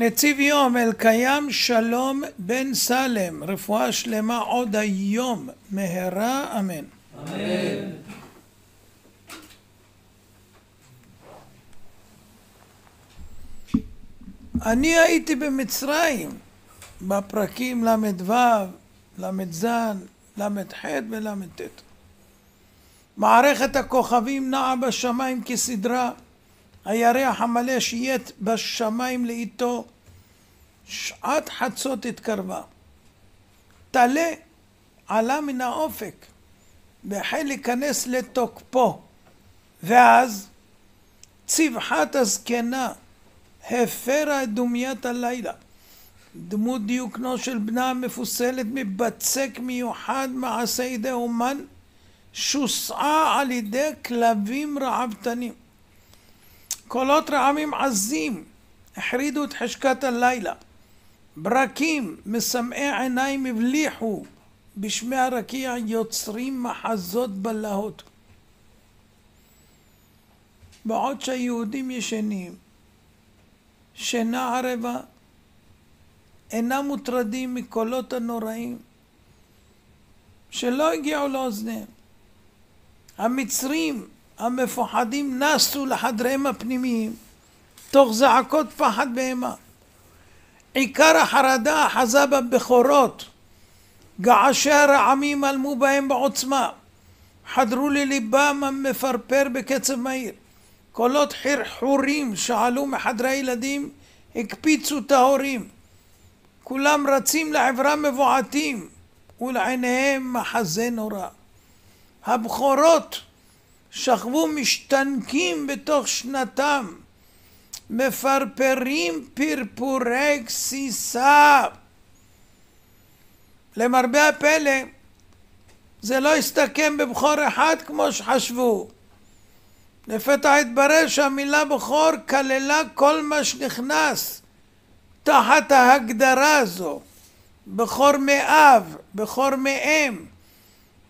נציב יום אלקיים שלום בן סלם, רפואה שלמה עוד היום, מהרה אמן. אמן. אני הייתי במצרים בפרקים ל"ו, ל"ז, ל"ח ול"ט. מערכת הכוכבים נעה בשמיים כסדרה, הירח המלא שייט בשמיים לאיתו, שעת חצות התקרבה. טלה עלה מן האופק והחל להיכנס לתוקפו, ואז צבחת הזקנה הפרה את דומיית הלילה. דמות דיוקנו של בנה המפוסלת מבצק מיוחד מעשה ידי אומן, שוסעה על ידי כלבים רעבתנים. קולות רעמים עזים החרידו את חשכת הלילה. ברקים מסמאי עיניים הבליחו בשמי הרקיע, יוצרים מחזות בלהות. בעוד שהיהודים ישנים שינה ערבה, אינם מוטרדים מקולות הנוראים שלא הגיעו לאוזניהם. המצרים המפוחדים נסו לחדריהם הפנימיים תוך זעקות פחד ואימה. עיקר החרדה אחזה בבכורות, געשי הרעמים עלמו בהם בעוצמה, חדרו לליבם המפרפר בקצב מהיר. קולות חרחורים שעלו מחדרי הילדים הקפיצו את ההורים, כולם רצים לעברם מבועתים ולעיניהם מחזה נורא. הבכורות שכבו משתנקים בתוך שנתם, מפרפרים פרפורי גסיסה. למרבה הפלא זה לא הסתכם בבכור אחד כמו שחשבו. לפתע התברר שהמילה בכור כללה כל מה שנכנס תחת ההגדרה הזו: בכור מאב, בכור מאם,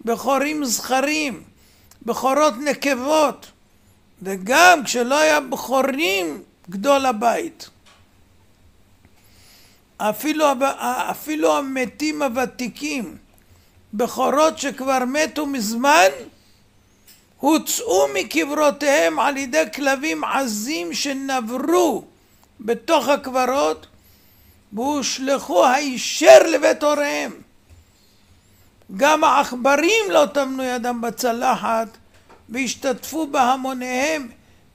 בכורים זכרים, בכורות נקבות, וגם כשלא היה בכורים גדול הבית. אפילו המתים הוותיקים, בכורות שכבר מתו מזמן, הוצאו מקברותיהם על ידי כלבים עזים שנברו בתוך הקברות והושלכו הישר לבית הוריהם. גם העכברים לא טמנו ידם בצלחת והשתתפו בהמוניהם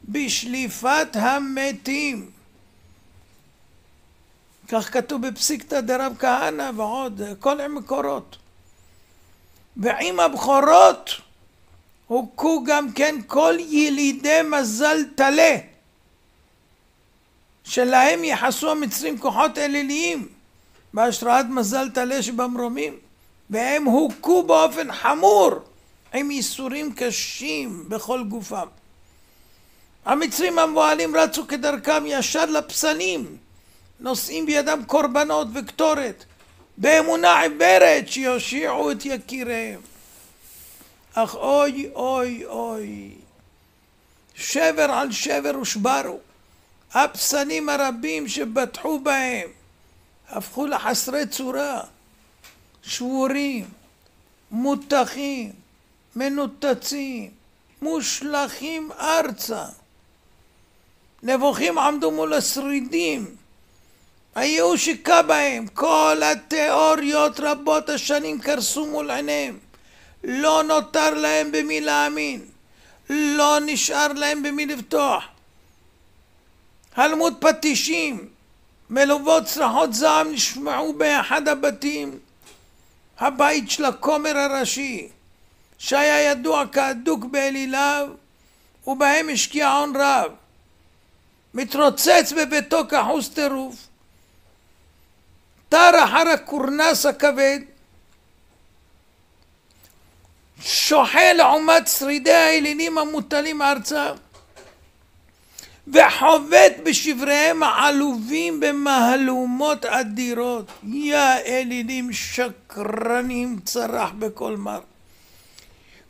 בשליפת המתים. כך כתוב בפסיקתא דרב כהנא ועוד כל המקורות. ועם הבכורות הוכו גם כן כל ילידי מזל טלה, שלהם יחסו המצרים כוחות אליליים בהשראת מזל טלה שבמרומים, והם הוכו באופן חמור עם ייסורים קשים בכל גופם. המצרים המבוהלים רצו כדרכם ישר לפסלים, נושאים בידם קורבנות וקטורת, באמונה עיוורת שיושיעו את יקיריהם. אך אוי אוי אוי, שבר על שבר ושברו. הפסלים הרבים שבטחו בהם הפכו לחסרי צורה, שבורים, מותחים, מנותצים, מושלכים ארצה. נבוכים עמדו מול השרידים, הייאוש היכה בהם, כל התיאוריות רבות השנים קרסו מול עיניהם. לא נותר להם במי להאמין, לא נשאר להם במי לבטוח. הלמות פטישים מלוות צרחות זעם נשמעו באחד הבתים, הבית של הכומר הראשי שהיה ידוע כאדוק באליליו, ובהם השקיע הון רב. מתרוצץ בביתו כחוס טירוף, תר אחר הקורנס הכבד, שוחה לעומת שרידי האלילים המוטלים ארצה, וחובט בשבריהם העלובים במהלומות אדירות. יא אלילים שקרנים, צרח בכל מר.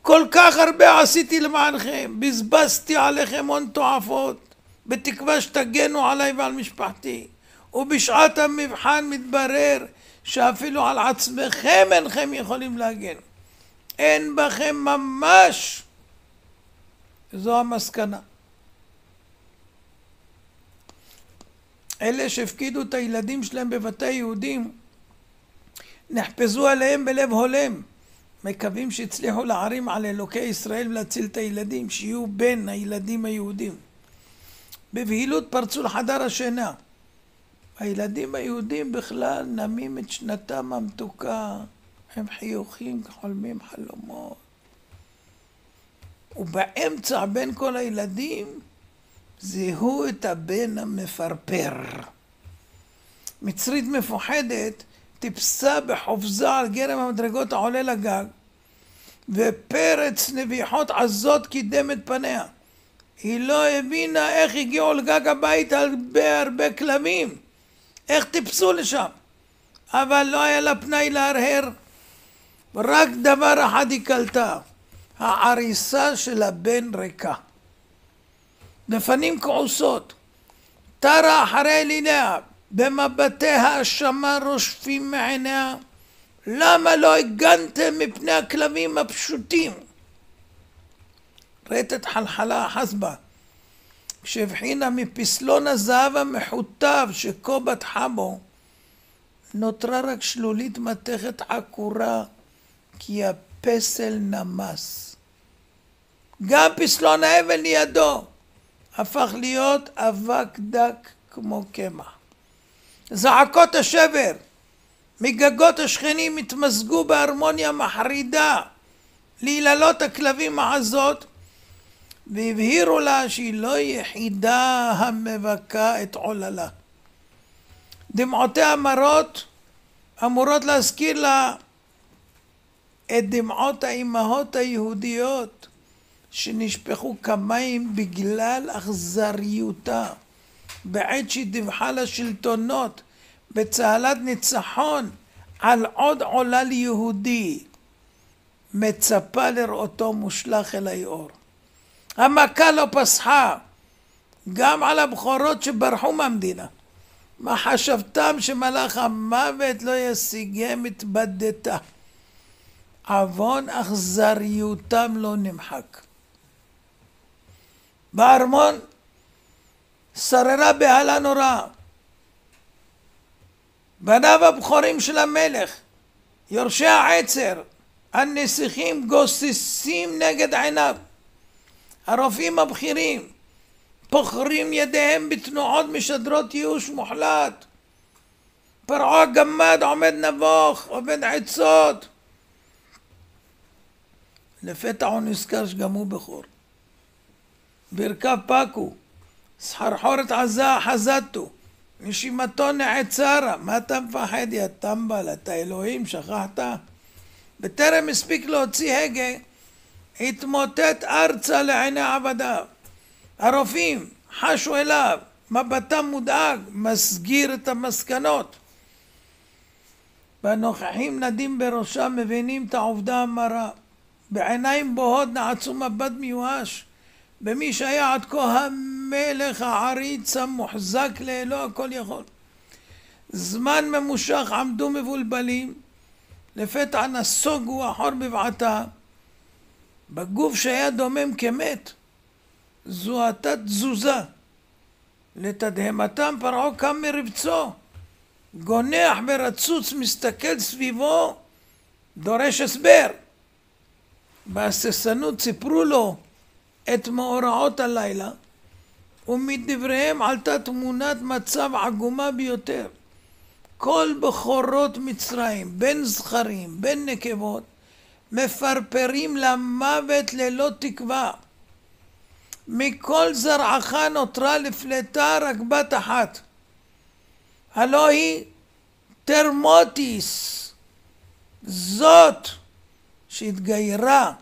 כל כך הרבה עשיתי למענכם, בזבזתי עליכם הון תועפות, בתקווה שתגנו עליי ועל משפחתי, ובשעת המבחן מתברר שאפילו על עצמכם אינכם יכולים להגן. אין בכם ממש. זו המסקנה. אלה שהפקידו את הילדים שלהם בבתי יהודים, נחפזו עליהם בלב הולם. מקווים שהצליחו להערים על אלוקי ישראל ולהציל את הילדים, שיהיו בין הילדים היהודים. בבהילות פרצו לחדר השינה. הילדים היהודים בכלל נמים את שנתם המתוקה, הם חיוכים, חולמים חלומות. ובאמצע בין כל הילדים זיהו את הבן המפרפר. מצרית מפוחדת טיפסה בחופזה על גרם המדרגות העולה לגג, ופרץ נביחות עזות קידם את פניה. היא לא הבינה איך הגיעו לגג הבית הרבה כלבים, איך טיפסו לשם, אבל לא היה לה פנאי להרהר. רק דבר אחד היא קלטה, העריסה של הבן ריקה. בפנים כעוסות, תרה אחרי אליה, במבטי האשמה רושפים מעיניה, למה לא הגנתם מפני הכלבים הפשוטים? רטט חלחלה אחז בה, כשהבחינה מפסלון הזהב המחוטב שכה בטחה בו, נותרה רק שלולית מתכת עקורה, כי הפסל נמס. גם פסלון האבן לידו הפך להיות אבק דק כמו קמח. זעקות השבר מגגות השכנים התמזגו בהרמוניה מחרידה ליללות הכלבים העזות, והבהירו לה שהיא לא יחידה המבכה את עוללה. דמעותיה המרות אמורות להזכיר לה את דמעות האימהות היהודיות שנשפכו כמים בגלל אכזריותה, בעת שהיא דיווחה לשלטונות בצהלת ניצחון על עוד עולל יהודי, מצפה לראותו מושלך אל היאור. המכה לא פסחה גם על הבחורות שברחו מהמדינה. מה חשבתם שמלאך המוות לא ישיגם התבדתה? עוון אכזריותם לא נמחק. בארמון שררה בהלה נורא. בניו הבכורים של המלך, יורשי העצר, הנסיכים גוססים נגד עיניו. הרופאים הבכירים פוחרים ידיהם בתנועות משדרות ייאוש מוחלט. פרעה הגמד עומד נבוך, עובד עצות. לפתע הוא נזכר שגם הוא בכור. ברכיו פקו, סחרחורת עזה חזתו, נשימתו נעצרה. מה אתה מפחד יא טמבל, אתה אלוהים, שכחת? בטרם הספיק להוציא הגה, התמוטט ארצה לעיני עבדיו. הרופאים חשו אליו, מבטם מודאג, מסגיר את המסקנות. והנוכחים נדים בראשם מבינים את העובדה המרה. בעיניים בוהות נעצו מבט מיואש במי שהיה עד כה המלך העריץ המוחזק לאלוה הכל יכול. זמן ממושך עמדו מבולבלים, לפתע נסוגו אחור בבעתה. בגוף שהיה דומם כמת זוהתה תזוזה. לתדהמתם פרעה קם מרבצו, גונח ברצוץ, מסתכל סביבו, דורש הסבר. בהססנות סיפרו לו את מאורעות הלילה, ומדבריהם עלתה תמונת מצב עגומה ביותר. כל בכורות מצרים, בין זכרים, בין נקבות, מפרפרים למוות ללא תקווה. מכל זרעך נותרה לפלטה רק בת אחת, הלא היא תרמוטיס, זאת שהתגיירה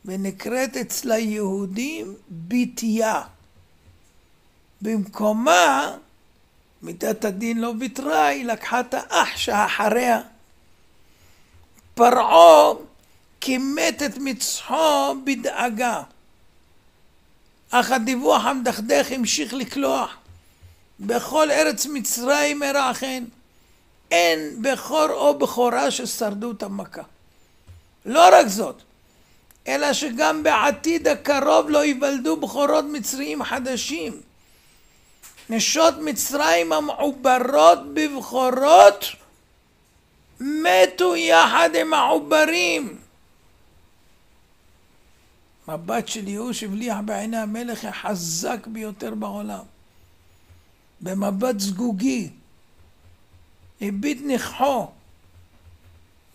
ונקראת אצלה יהודים ביתיה. במקומה מידת הדין לא ויתרה, היא לקחה את האח שאחריה. פרעה כימת את מצחו בדאגה, אך הדיווח המדכדך המשיך לקלוח. בכל ארץ מצרים ארעכן. אין בכור או בכורה ששרדו את המכה. לא רק זאת, אלא שגם בעתיד הקרוב לא ייוולדו בכורות מצריים חדשים. נשות מצרים המעוברות בבכורות מתו יחד עם העוברים. מבט של ייאוש הבליח בעיני המלך החזק ביותר בעולם. במבט זגוגי הביט נכחו.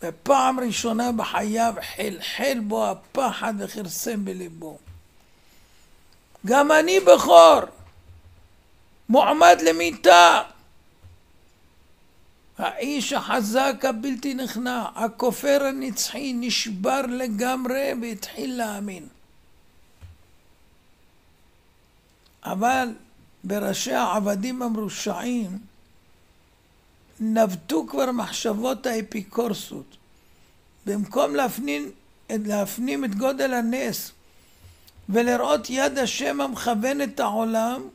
בפעם ראשונה בחייו חלחל בו הפחד וחרסם בליבו. גם אני בכור, מועמד למיתה. האיש החזק הבלתי נכנע, הכופר הנצחי, נשבר לגמרי והתחיל להאמין. אבל בראשי העבדים המרושעים נבטו כבר מחשבות האפיקורסות. במקום להפנים את גודל הנס ולראות יד השם המכוון את העולם,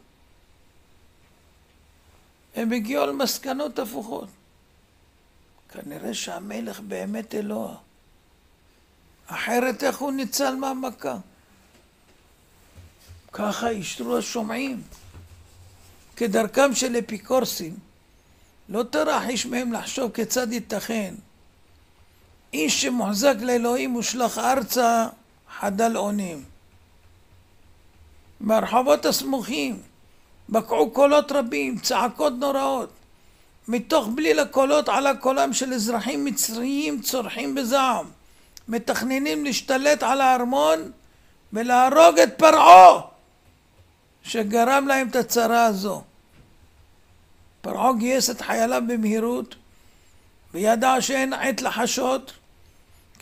הם הגיעו על מסקנות הפוכות. כנראה שהמלך באמת אלוה. אחרת איך הוא ניצל מהמכה? ככה ישרו השומעים. כדרכם של אפיקורסים, לא טרח איש מהם לחשוב כיצד ייתכן. איש שמוחזק לאלוהים ושלח ארצה חדל אונים. ברחובות הסמוכים בקעו קולות רבים, צעקות נוראות. מתוך בליל הקולות עלה קולם של אזרחים מצריים צורחים בזעם, מתכננים להשתלט על הארמון ולהרוג את פרעה שגרם להם את הצרה הזו. פרעה גייס את חייליו במהירות וידע שאין עת לחשות.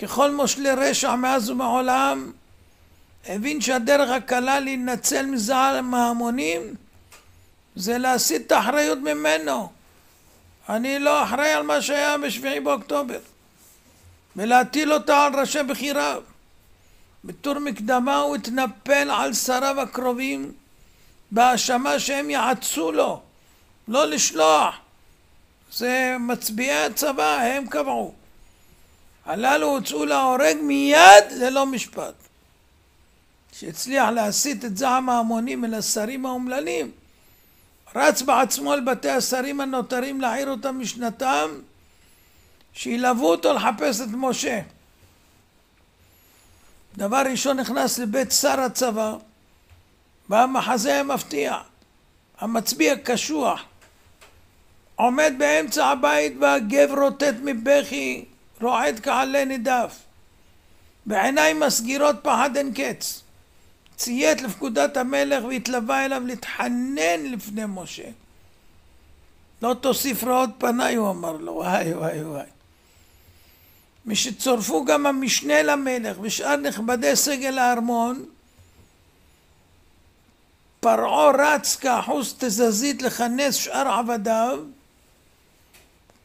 ככל מושלי רשע מאז ומעולם הבין שהדרך הקלה להינצל מזעם ההמונים זה להסיט את האחריות ממנו. אני לא אחראי על מה שהיה ב7 באוקטובר, ולהטיל אותה על ראשי בחיריו. בתור מקדמה הוא התנפל על שריו הקרובים בהאשמה שהם יעצו לו, לא לשלוח. זה מצביעי הצבא, הם קבעו. הללו הוצאו להורג מיד ללא משפט. שהצליח להסיט את זעם ההמונים אל השרים האומללים, רץ בעצמו אל בתי השרים הנותרים להעיר אותם משנתם, שילוו אותו לחפש את משה. דבר ראשון נכנס לבית שר הצבא, והמחזה המפתיע, המצביע קשוח, עומד באמצע הבית והגב רוטט מבכי, רועד כעלה נידף. בעיניים מסגירות פחד אין קץ. ציית לפקודת המלך והתלווה אליו להתחנן לפני משה. לא תוסיף רעות פניי, הוא אמר לו. וואי וואי וואי. משצורפו גם המשנה למלך ושאר נכבדי סגל הארמון, פרעה רץ כאחוז תזזית לכנס שאר עבדיו.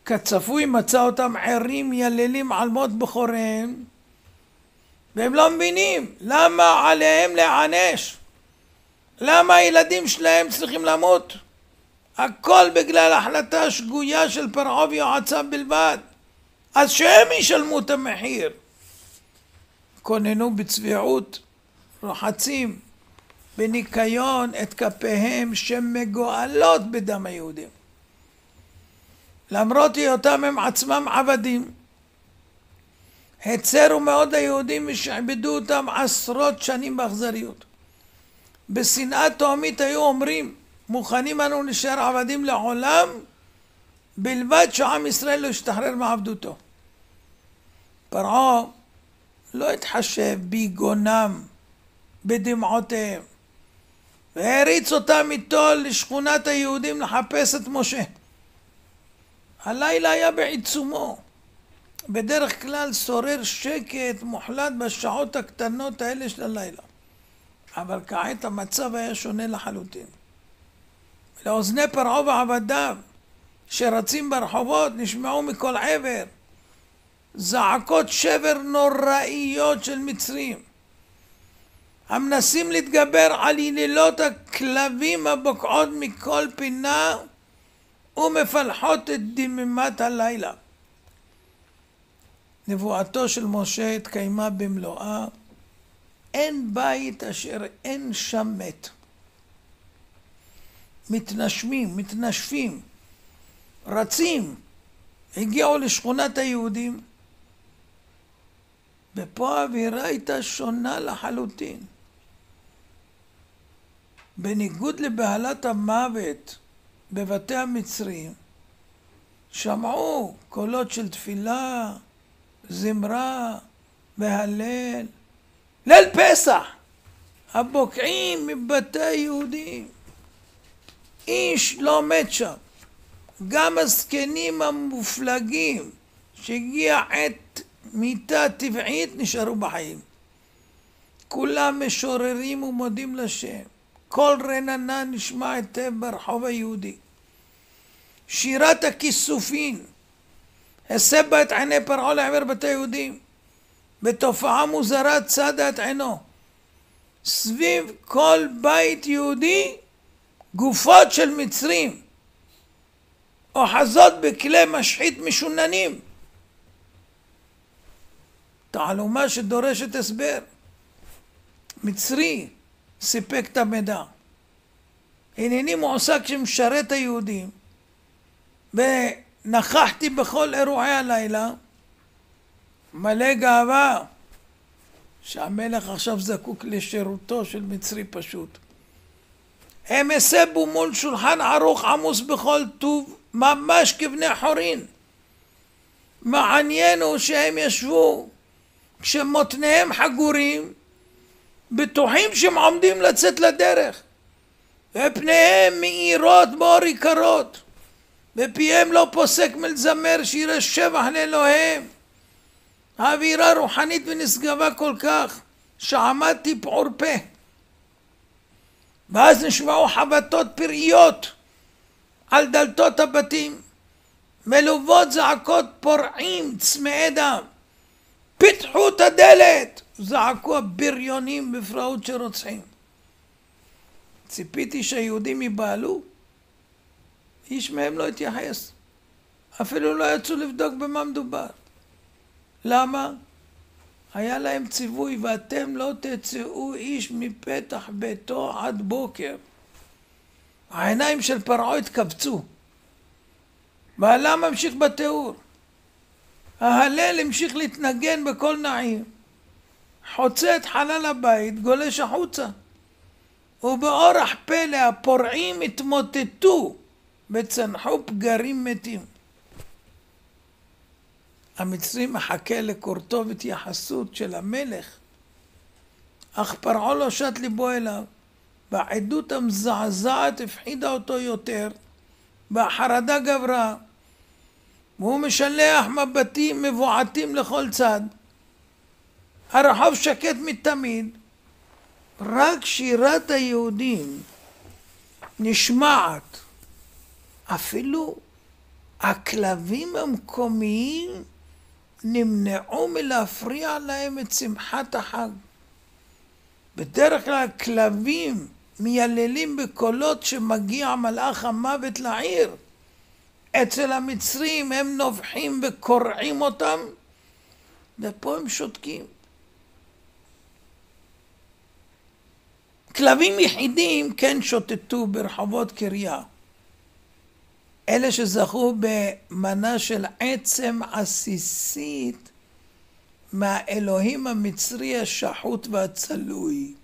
כצפוי מצא אותם ערים יללים על מות בכוריהם, והם לא מבינים למה עליהם להיענש, למה הילדים שלהם צריכים למות. הכל בגלל החלטה שגויה של פרעה ויועציו בלבד, אז שהם ישלמו את המחיר. כוננו בצביעות, רוחצים בניקיון את כפיהם שמגואלות בדם היהודים. למרות היותם הם עצמם עבדים, הצרו מאוד היהודים ושעבדו אותם עשרות שנים באכזריות. בשנאה תהומית היו אומרים, מוכנים אנו נשאר עבדים לעולם, בלבד שעם ישראל לא ישתחרר מעבדותו. פרעה לא התחשב ביגונם, בדמעותיהם, והריץ אותם איתו לשכונת היהודים לחפש את משה. הלילה היה בעיצומו. בדרך כלל שורר שקט מוחלט בשעות הקטנות האלה של הלילה. אבל כעת המצב היה שונה לחלוטין. לאוזני פרעה ועבדיו שרצים ברחובות נשמעו מכל עבר זעקות שבר נוראיות של מצרים, המנסים להתגבר על ילילות כלבים הבוקעות מכל פינה ומפלחות את דממת הלילה. נבואתו של משה התקיימה במלואה, אין בית אשר אין שם מת. מתנשפים, רצים, הגיעו לשכונת היהודים, ופה האווירה הייתה שונה לחלוטין. בניגוד לבהלת המוות בבתי המצרים, שמעו קולות של תפילה, זמרה והלל. ליל פסח, הבוקעים מבתי היהודים. איש לא מת שם. גם הזקנים המופלגים שהגיע עת מיתה טבעית נשארו בחיים. כולם משוררים ומודים לשם. כל רננה נשמע היטב ברחוב היהודי. שירת הכיסופין הסבה את עיני פרעה לעבר בתי יהודים. בתופעה מוזרה צדה את עינו. סביב כל בית יהודי גופות של מצרים, אוחזות בכלי משחית משוננים. תעלומה שדורשת הסבר. מצרי סיפק את המידע. הנני מועסק שמשרת היהודים, ונכחתי בכל אירועי הלילה, מלא גאווה שהמלך עכשיו זקוק לשירותו של מצרי פשוט. הם הסבו מול שולחן ערוך עמוס בכל טוב, ממש כבני חורין. מעניין הוא שהם ישבו כשמותניהם חגורים, בטוחים שהם עומדים לצאת לדרך, ופניהם מאירות באור יקרות, ופיהם לא פוסק מלזמר שירי שבח לאלוהיהם. האווירה רוחנית ונשגבה כל כך שעמדתי פעור פה. ואז נשמעו חבטות פראיות על דלתות הבתים, מלוות זעקות פורעים צמאי דם. פתחו את הדלת! זעקו הבריונים בפראות שרוצחים. ציפיתי שהיהודים ייבהלו. איש מהם לא התייחס. אפילו לא יצאו לבדוק במה מדובר. למה? היה להם ציווי, ואתם לא תצאו איש מפתח ביתו עד בוקר. העיניים של פרעה התכווצו. והעולם ממשיך בתיאור. ההלל המשיך להתנגן בכל נעים. חוצה את חלל הבית, גולש החוצה. ובאורח פלא הפורעים התמוטטו וצנחו פגרים מתים. המצרי מחכה לקורתו והתייחסות של המלך, אך פרעה לא שט ליבו אליו, והעדות המזעזעת הפחידה אותו יותר, והחרדה גברה, והוא משלח מבטים מבועתים לכל צד. הרחוב שקט מתמיד, רק שירת היהודים נשמעת. אפילו הכלבים המקומיים נמנעו מלהפריע להם את שמחת החג. בדרך כלל כלבים מייללים בקולות שמגיע מלאך המוות לעיר. אצל המצרים הם נובחים וקורעים אותם, ופה הם שותקים. כלבים יחידים כן שוטטו ברחובות קריה. אלה שזכו במנה של עצם עסיסית מהאלוהים המצרי השחוט והצלוי.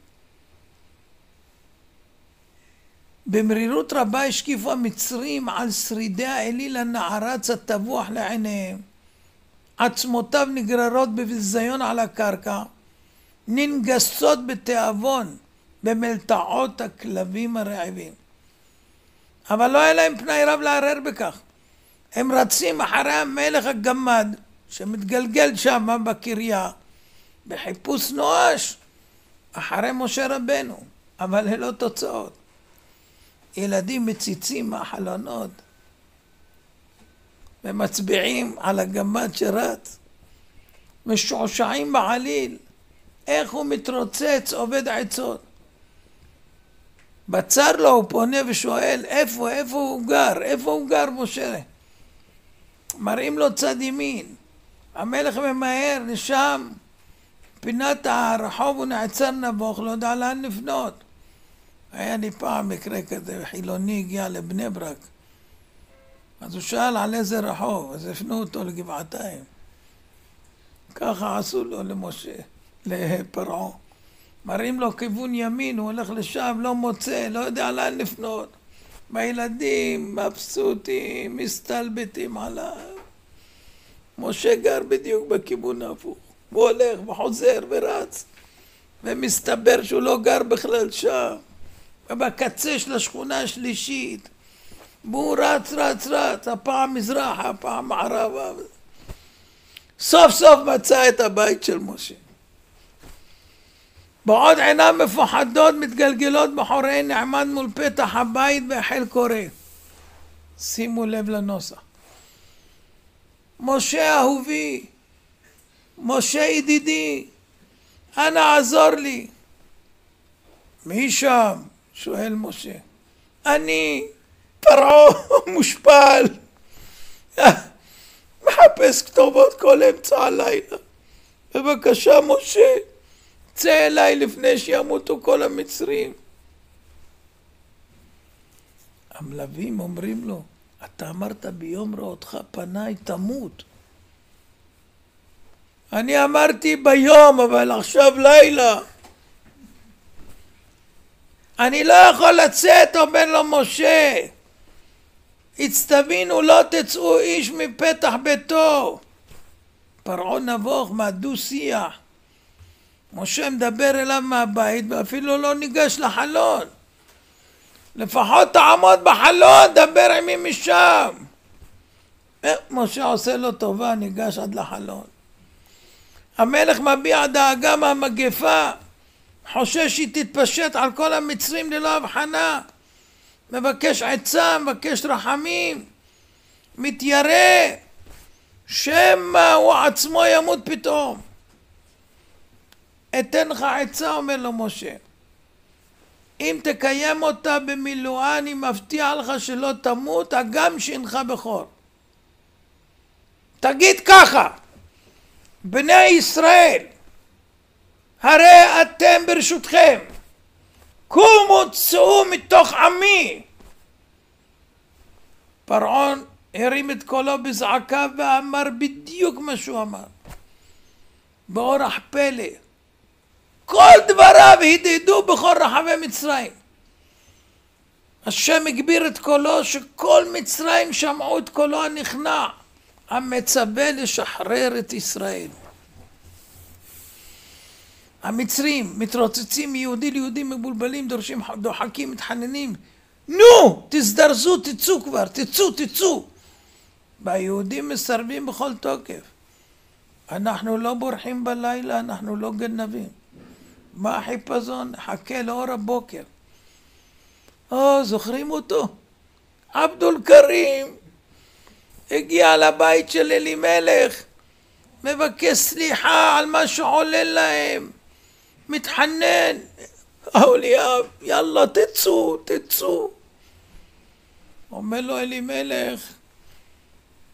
במרירות רבה השקיפו המצרים על שרידי האליל הנערץ הטבוח לעיניהם. עצמותיו נגררות בביזיון על הקרקע, ננגסות בתיאבון במלטעות הכלבים הרעבים. אבל לא היה להם פנאי רב לערער בכך. הם רצים אחרי המלך הגמד שמתגלגל שם בקריה בחיפוש נואש אחרי משה רבנו, אבל ללא תוצאות. ילדים מציצים מהחלונות ומצביעים על הגמד שרץ, משועשעים בעליל איך הוא מתרוצץ עובד עצות. בצר לו הוא פונה ושואל איפה הוא גר משה? מראים לו צד ימין. המלך ממהר לשם, פינת הרחוב, הוא נעצר נבוך, לא יודע לאן לפנות. היה לי פעם מקרה כזה, חילוני הגיע לבני ברק, אז הוא שאל על איזה רחוב, אז הפנו אותו לגבעתיים. ככה עשו לו למשה, לפרעה. מראים לו כיוון ימין, הוא הולך לשם, לא מוצא, לא יודע לאן לפנות. והילדים מבסוטים, מסתלבטים עליו. משה גר בדיוק בכיוון ההפוך. הוא הולך וחוזר ורץ, ומסתבר שהוא לא גר בכלל שם. ובקצה של השכונה השלישית, והוא רץ, הפעם מזרחה, הפעם מערבה. סוף סוף מצא את הבית של משה. בעוד עיניו מפוחדות מתגלגלות בחוריהן, נעמד מול פתח הבית והחל קורא. שימו לב לנוסח. משה אהובי, משה ידידי, אנא עזור לי. מי שם? שואל משה. אני, פרעה מושפל, מחפש כתובות כל אמצע הלילה. בבקשה משה, צא אליי לפני שימותו כל המצרים. המלווים אומרים לו, אתה אמרת ביום ראותך פניי תמות. אני אמרתי ביום, אבל עכשיו לילה. אני לא יכול לצאת, אומר לו משה. הצטווינו לא תצאו איש מפתח ביתו. פרעה נבוך מהדו שיח. משה מדבר אליו מהבית ואפילו לא ניגש לחלון. לפחות תעמוד בחלון, דבר עמי משם. משה עושה לו טובה, ניגש עד לחלון. המלך מביע דאגה מהמגפה, חושש שהיא תתפשט על כל המצרים ללא הבחנה. מבקש עצה, מבקש רחמים, מתיירא, שמא הוא עצמו ימות פתאום. אתן לך עצה, אומר לו משה. אם תקיים אותה במילואה, אני מבטיח לך שלא תמות, הגם שינך בכור. תגיד ככה, בני ישראל, הרי אתם ברשותכם, קומו צאו מתוך עמי. פרעה הרים את קולו בזעקה ואמר בדיוק מה שהוא אמר. באורח פלא. כל דבריו הדהדו בכל רחבי מצרים. השם הגביר את קולו שכל מצרים שמעו את קולו הנכנע, המצווה לשחרר את ישראל. המצרים מתרוצצים מיהודי ליהודי, מבולבלים, דורשים, דוחקים, מתחננים. נו, תזדרזו, תצאו כבר, תצאו. והיהודים מסרבים בכל תוקף. אנחנו לא בורחים בלילה, אנחנו לא גנבים. מה החיפזון? חכה לאור הבוקר. זוכרים אותו? עבדול כרים הגיע לבית של אלימלך, מבקש סליחה על מה שעולה להם, מתחנן. אהוליאב, יאללה תצאו. אומר לו אלימלך,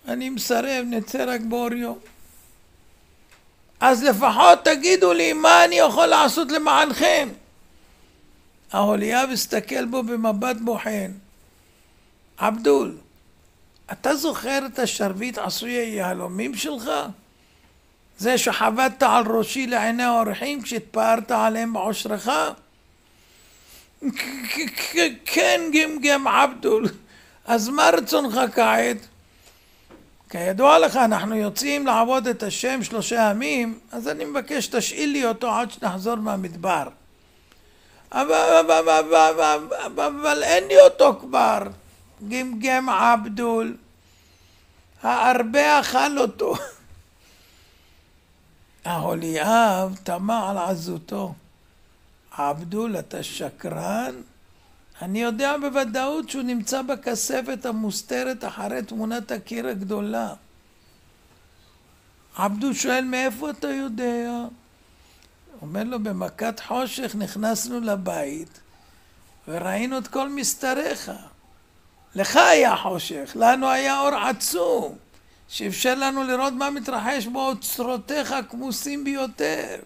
אני מסרב, נצא רק באור יום. אז לפחות תגידו לי מה אני יכול לעשות למענכם. אהוליאב הסתכל בו במבט בוחן. עבדול, אתה זוכר את השרביט עשוי היהלומים שלך? זה שחבטת על ראשי לעיני האורחים כשהתפארת עליהם בעושרך? כן, גמגם עבדול. אז מה רצונך כעת? כידוע לך, אנחנו יוצאים לעבוד את השם 3 ימים, אז אני מבקש תשאיל לי אותו עד שנחזור מהמדבר. אבל אין לי אותו כבר. גמגם עבדול. הרבה אכל אותו. אהוליאב תמה על עזותו. עבדול, אתה שקרן? אני יודע בוודאות שהוא נמצא בכספת המוסתרת אחרי תמונת הקיר הגדולה. עבדול שואל, מאיפה אתה יודע? אומר לו, במכת חושך נכנסנו לבית, וראינו את כל מסתריך. לך היה חושך, לנו היה אור עצום, שאפשר לנו לראות מה מתרחש באוצרותיך הכמוסים ביותר.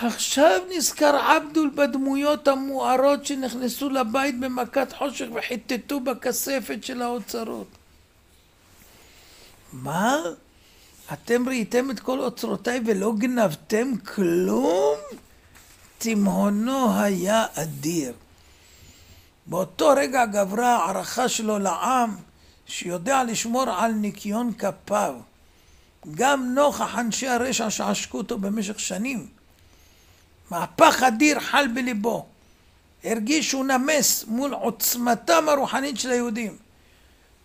עכשיו נזכר עבדול בדמויות המוארות שנכנסו לבית במכת חושך וחיטטו בכספת של האוצרות. מה? אתם ראיתם את כל אוצרותיי ולא גנבתם כלום? תימהונו היה אדיר. באותו רגע גברה הערכה שלו לעם שיודע לשמור על ניקיון כפיו. גם נוכח אנשי הרשע שעשקו אותו במשך שנים. מהפך אדיר חל בליבו. הרגיש שהוא נמס מול עוצמתם הרוחנית של היהודים.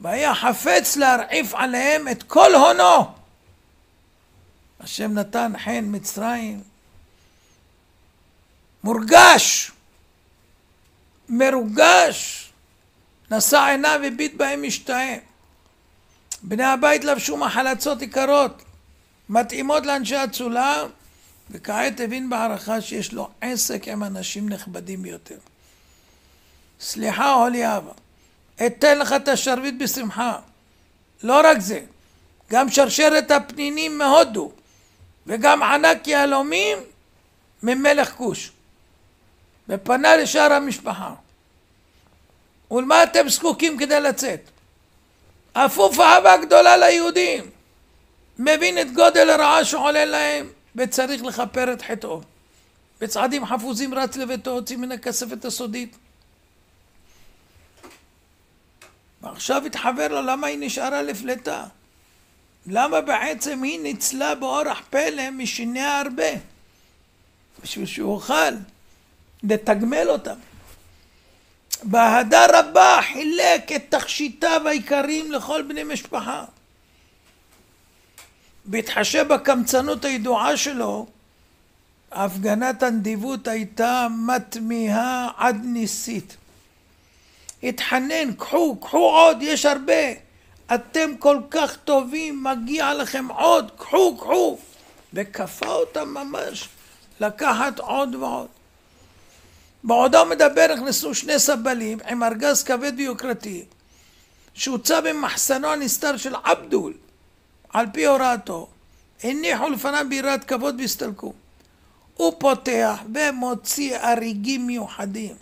והיה חפץ להרעיף עליהם את כל הונו. השם נתן חן מצרים. מורגש. מרוגש. נשא עיניו וביט בהם משתאה. בני הבית לבשו מחלצות יקרות, מתאימות לאנשי הצולה, וכעת הבין בהערכה שיש לו עסק עם אנשים נכבדים ביותר. סליחה אוליאבה, אתן לך את השרביט בשמחה. לא רק זה, גם שרשרת הפנינים מהודו, וגם ענק יהלומים ממלך כוש. ופנה לשאר המשפחה. ולמה אתם זקוקים כדי לצאת? אפוף אהבה גדולה ליהודים. מבין את גודל הרעה שעולה להם, וצריך לכפר את חטאו. בצעדים חפוזים רץ לביתו, הוציא מן הכספת הסודית. ועכשיו התחבר לו למה היא נשארה לפלטה. למה בעצם היא ניצלה באורח פלא משיניה הרבה. בשביל שהוא אוכל לתגמל אותם. באהדה רבה חילק את תכשיטיו העיקריים לכל בני משפחה. בהתחשב בקמצנות הידועה שלו, הפגנת הנדיבות הייתה מתמיהה עד ניסית. התחנן, קחו עוד, יש הרבה. אתם כל כך טובים, מגיע לכם עוד, קחו. וכפה אותם ממש לקחת עוד ועוד. בעודו מדבר נכנסו שני סבלים עם ארגז כבד ויוקרתי שהוצא במחסנו הנסתר של עבדול על פי הוראתו. הניחו לפניו ביראת כבוד והסתלקו. הוא פותח ומוציא אריגים מיוחדים,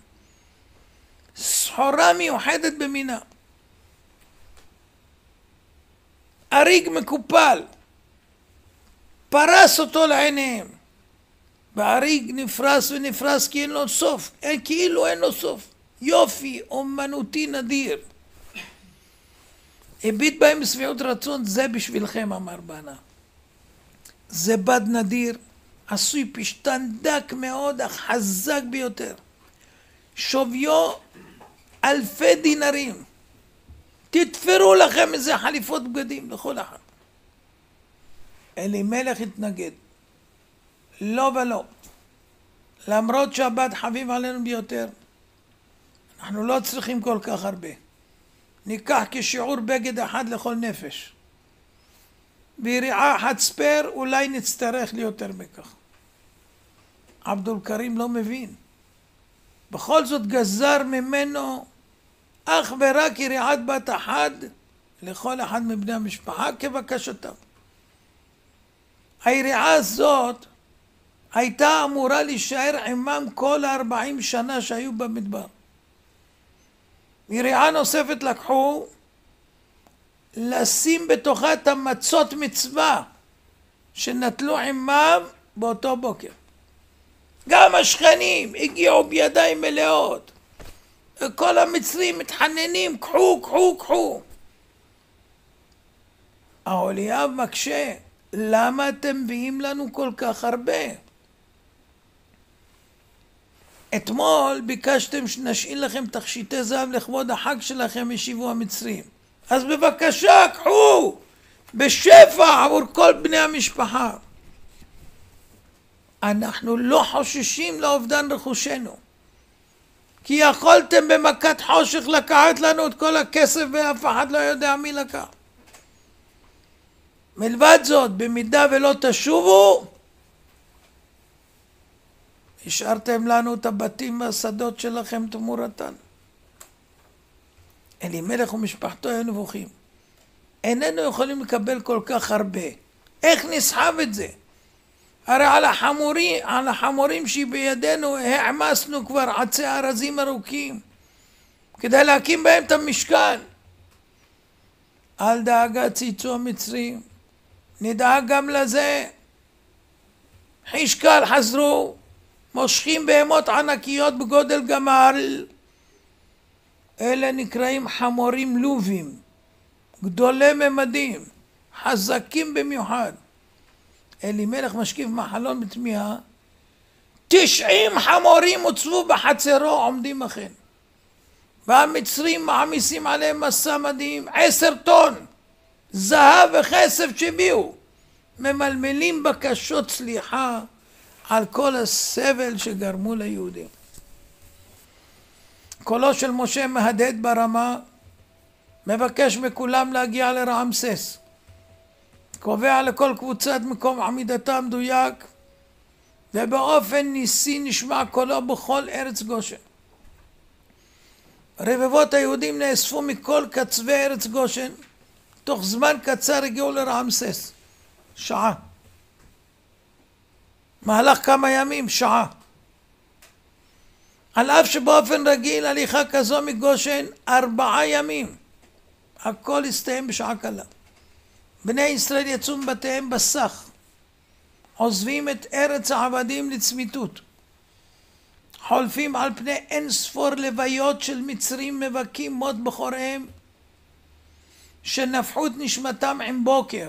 סחורה מיוחדת במינה. אריג מקופל, פרס אותו לעיניהם. והאריג נפרס ונפרס כי אין לו סוף, כאילו אין לו סוף. יופי אומנותי נדיר. הביט בהם בשביעות רצון, זה בשבילכם, אמר בנה. זה בד נדיר, עשוי פשטן דק מאוד, אך חזק ביותר. שוויו 1000 דינרים. תתפרו לכם איזה חליפות בגדים לכל אחד. אלימלך התנגד. לא ולא. למרות שהבד חביב עלינו ביותר, אנחנו לא צריכים כל כך הרבה. ניקח כשיעור בגד אחד לכל נפש. ביריעה אחת ספר אולי נצטרך ליותר מכך. עבדול כרים לא מבין. בכל זאת גזר ממנו אך ורק יריעת בת אחד לכל אחד מבני המשפחה כבקשתם. היריעה הזאת הייתה אמורה להישאר עמם כל 40 שנה שהיו במדבר. יריעה נוספת לקחו לשים בתוכה את המצות מצווה שנטלו עמם באותו בוקר. גם השכנים הגיעו בידיים מלאות. כל המצרים מתחננים, קחו. האוליאב מקשה, למה אתם מביאים לנו כל כך הרבה? אתמול ביקשתם שנשאיל לכם תכשיטי זהב לכבוד החג שלכם, השיבו המצרים. אז בבקשה, קחו בשפע עבור כל בני המשפחה. אנחנו לא חוששים לאובדן רכושנו, כי יכולתם במכת חושך לקחת לנו את כל הכסף ואף אחד לא יודע מי לקח. מלבד זאת, במידה ולא תשובו, השארתם לנו את הבתים והשדות שלכם תמורתן. אלימלך ומשפחתו היו נבוכים. איננו יכולים לקבל כל כך הרבה. איך נסחב את זה? הרי על החמורים שבידינו העמסנו כבר עצי ארזים ארוכים כדי להקים בהם את המשכן. אל דאגה צייצו המצרים, נדאג גם לזה. חישקל חזרו, מושכים בהמות ענקיות בגודל גמל. אלה נקראים חמורים לובים, גדולי ממדים, חזקים במיוחד. אלימלך משקיף מהחלון בתמיהה, 90 חמורים הוצבו בחצרו עומדים אכן. והמצרים מעמיסים עליהם מסע מדהים, 10 טון זהב וכסף שהביאו, ממלמלים בקשות סליחה על כל הסבל שגרמו ליהודים. קולו של משה מהדהד ברמה, מבקש מכולם להגיע לרעמסס, קובע לכל קבוצת מקום עמידתה מדויק, ובאופן ניסי נשמע קולו בכל ארץ גושן. רבבות היהודים נאספו מכל קצווי ארץ גושן, תוך זמן קצר הגיעו לרעמסס, שעה. מהלך כמה ימים, שעה. על אף שבאופן רגיל הליכה כזו מגושן 4 ימים, הכל הסתיים בשעה קלה. בני ישראל יצאו מבתיהם בסך, עוזבים את ארץ העבדים לצמיתות, חולפים על פני אין ספור לוויות של מצרים מבכים מות בכוריהם, שנפחו את נשמתם עם בוקר.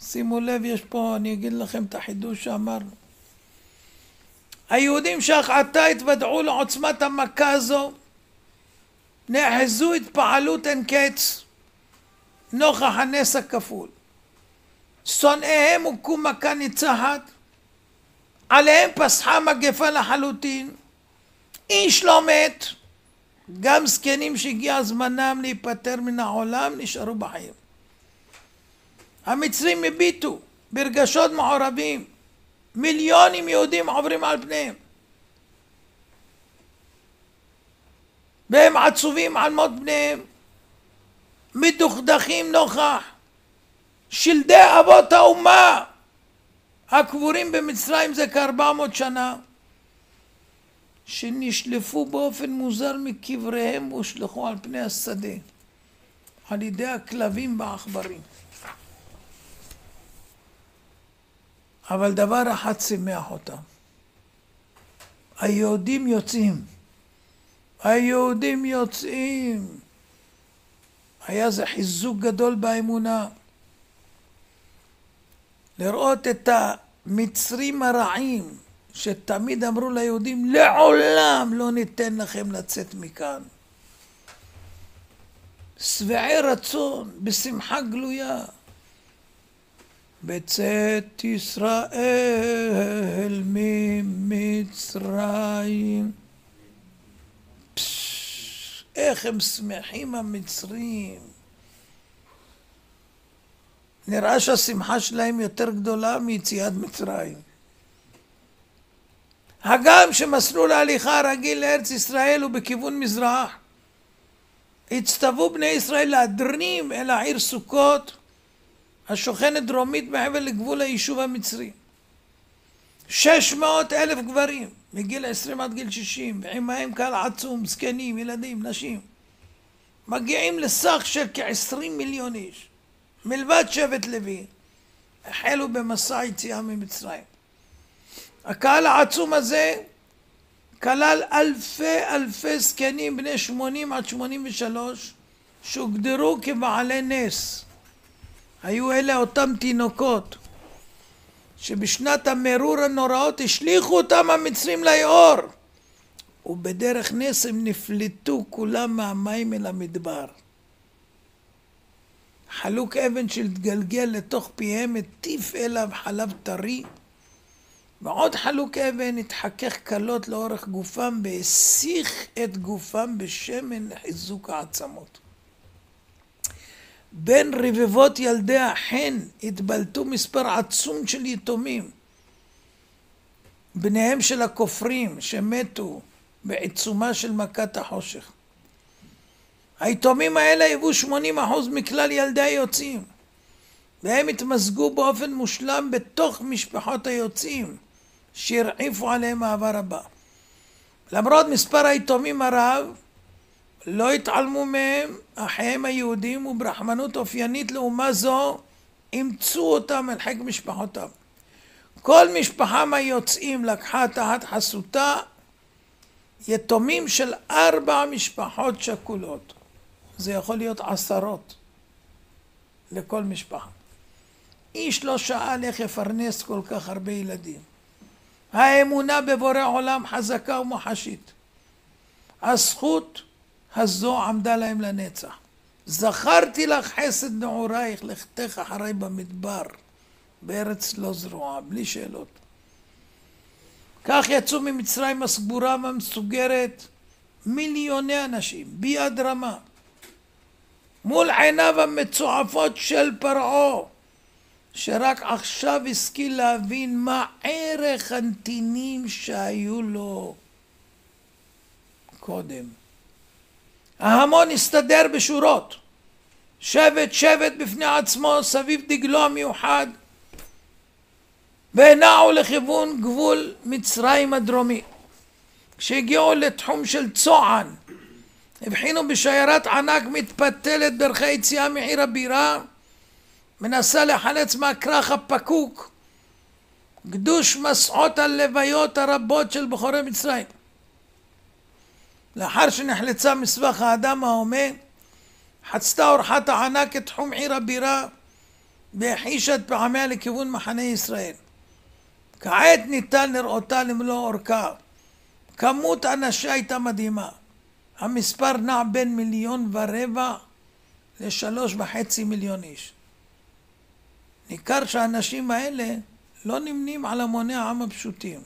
שימו לב, יש פה, אני אגיד לכם את החידוש שאמרנו. היהודים שאך עתה התוודעו לעוצמת המכה הזו, נאחזו התפעלות אין קץ, נוכח הנס הכפול. שונאיהם הוכו מכה ניצחת, עליהם פסחה מגפה לחלוטין, איש לא מת, גם זקנים שהגיע זמנם להיפטר מן העולם נשארו בחיים. המצרים הביטו ברגשות מעורבים, מיליונים יהודים עוברים על פניהם, והם עצובים על מות בניהם, מדוכדכים נוכח שלדי אבות האומה הקבורים במצרים זה כ-400 שנה, שנשלפו באופן מוזר מקבריהם והושלכו על פני השדה על ידי הכלבים והעכברים. אבל דבר אחד שימח אותם, היהודים יוצאים, היהודים יוצאים. היה זה חיזוק גדול באמונה, לראות את המצרים הרעים שתמיד אמרו ליהודים לעולם לא ניתן לכם לצאת מכאן, שבעי רצון בשמחה גלויה, בצאת ישראל ממצרים. איך הם שמחים המצרים. נראה שהשמחה שלהם יותר גדולה מיציאת מצרים. הגם שמסלול ההליכה הרגיל לארץ ישראל הוא בכיוון מזרח, הצטוו בני ישראל להדרים אל העיר סוכות השוכנת דרומית מעבר לגבול היישוב המצרי. 600,000 גברים מגיל 20 עד גיל 60, ועמהם קהל עצום, זקנים, ילדים, נשים, מגיעים לסך של כ-20 מיליון איש. מלבד שבט לוי החלו במסע יציאה ממצרים. הקהל העצום הזה כלל אלפי זקנים בני 80 עד 83 שהוגדרו כבעלי נס. היו אלה אותם תינוקות שבשנת המרור הנוראות השליחו אותם המצרים ליאור, ובדרך נס הם נפלטו כולם מהמים אל המדבר. חלוק אבן שהתגלגל לתוך פיהם הטיף אליו חלב טרי, ועוד חלוק אבן התחכך קלות לאורך גופם והסיך את גופם בשמן לחיזוק העצמות. בין רבבות ילדי החן התבלטו מספר עצום של יתומים, בניהם של הכופרים שמתו בעיצומה של מכת החושך. היתומים האלה היוו 80% מכלל ילדי היוצאים, והם התמזגו באופן מושלם בתוך משפחות היוצאים, שהרעיפו עליהם אהבה רבה. למרות מספר היתומים הרב, לא התעלמו מהם אחיהם היהודים, וברחמנות אופיינית לאומה זו, אימצו אותם אל חיק משפחותם. כל משפחה מהיוצאים לקחה תחת חסותה יתומים של 4 משפחות שכולות. זה יכול להיות 10 לכל משפחה. איש לא שאל איך יפרנס כל כך הרבה ילדים. האמונה בבורא עולם חזקה ומוחשית. הזכות הזו עמדה להם לנצח. זכרתי לך חסד נעורייך, לכתך אחרי במדבר, בארץ לא זרועה, בלי שאלות. כך יצאו ממצרים הסגורה והמסוגרת מיליוני אנשים, ביד רמה, מול עיניו המצועפות של פרעה, שרק עכשיו השכיל להבין מה ערך הנתינים שהיו לו קודם. ההמון הסתדר בשורות, שבט שבט בפני עצמו סביב דגלו המיוחד, ונעו לכיוון גבול מצרים הדרומי. כשהגיעו לתחום של צוען, הבחינו בשיירת ענק מתפתלת דרכי יציאה מעיר הבירה, מנסה לחלץ מהכרך הפקוק גדוש מסעות הלוויות הרבות של בחורי מצרים. לאחר שנחלצה מסבך האדם ההומה, חצתה אורחת הענק את תחום עיר הבירה והחישה את פעמיה לכיוון מחנה ישראל. כעת ניתן לראותה למלוא אורכה. כמות אנשי הייתה מדהימה. המספר נע בין 1.25 ל3.5 מיליון איש. ניכר שהאנשים האלה לא נמנים על המוני העם הפשוטים.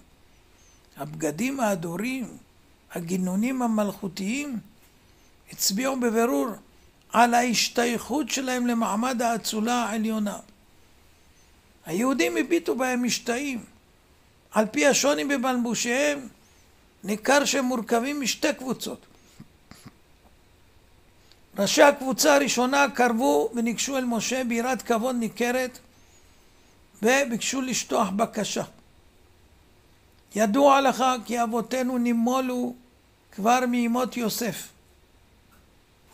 הבגדים האדורים, הגינונים המלכותיים, הצביעו בבירור על ההשתייכות שלהם למעמד האצולה העליונה. היהודים הביטו בהם משתאים. על פי השוני במלבושיהם, ניכר שהם מורכבים משתי קבוצות. ראשי הקבוצה הראשונה קרבו וניגשו אל משה ביראת כבוד ניכרת, וביקשו לשטוח בקשה. ידוע לך כי אבותינו נימולו כבר מימות יוסף.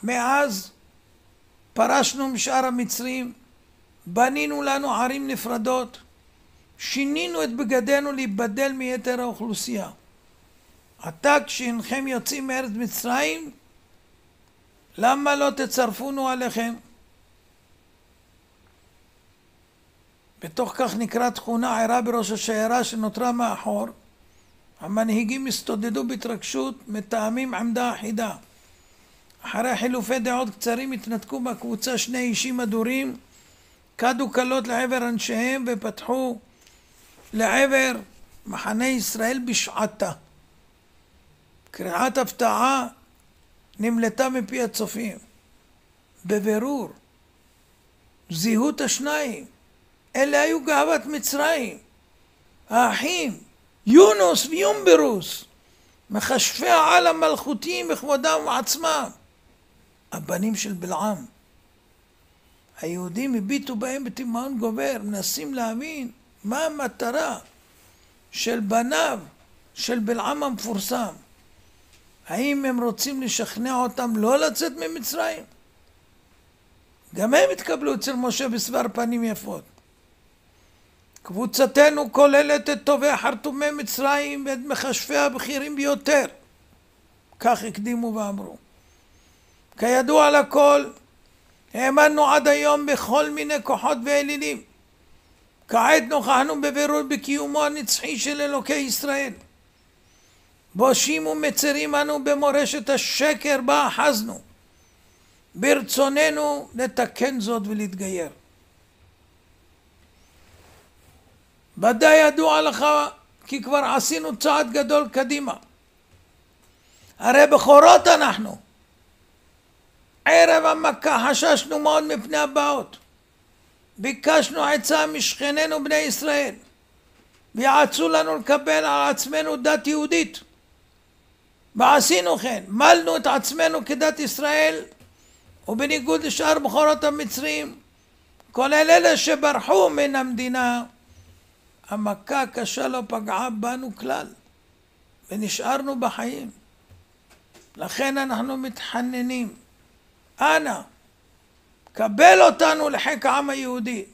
מאז פרשנו משאר המצרים, בנינו לנו ערים נפרדות, שינינו את בגדינו להיבדל מיתר האוכלוסייה. עתה כשאינכם יוצאים מארץ מצרים, למה לא תצרפונו עליכם? בתוך כך נקרא תכונה עירה בראש השיירה שנותרה מאחור. המנהיגים הסתודדו בהתרגשות, מתאמים עמדה אחידה. אחרי חילופי דעות קצרים התנתקו בקבוצה 2 אישים מדורים, קדו קלות לעבר אנשיהם ופתחו לעבר מחנה ישראל בשעתה. קריאת הפתעה נמלטה מפי הצופים. בבירור זיהו את השניים. אלה היו גאוות מצרים, האחים יונוס ויומברוס, מכשפי העל המלכותיים בכבודם ובעצמם, הבנים של בלעם. היהודים הביטו בהם בתימהון גובר, מנסים להבין מה המטרה של בניו של בלעם המפורסם. האם הם רוצים לשכנע אותם לא לצאת ממצרים? גם הם התקבלו אצל משה בסבר פנים יפות. קבוצתנו כוללת את טובי חרטומי מצרים ואת מכשפי הבכירים ביותר. כך הקדימו ואמרו. כידוע לכל, האמנו עד היום בכל מיני כוחות ואלילים. כעת נוכחנו בבירור בקיומו הנצחי של אלוקי ישראל. בושים ומצרים אנו במורשת השקר בה אחזנו. ברצוננו לתקן זאת ולהתגייר. ודאי ידוע לך כי כבר עשינו צעד גדול קדימה. הרי בכורות אנחנו. ערב המכה חששנו מאוד מפני הבאות. ביקשנו עצה משכנינו בני ישראל. ויעצו לנו לקבל על עצמנו דת יהודית. ועשינו כן, מלנו את עצמנו כדת ישראל, ובניגוד לשאר בכורות המצרים, כולל אלה שברחו מן המדינה, המכה הקשה לא פגעה בנו כלל, ונשארנו בחיים. לכן אנחנו מתחננים, אנא, קבל אותנו לחיק העם היהודי.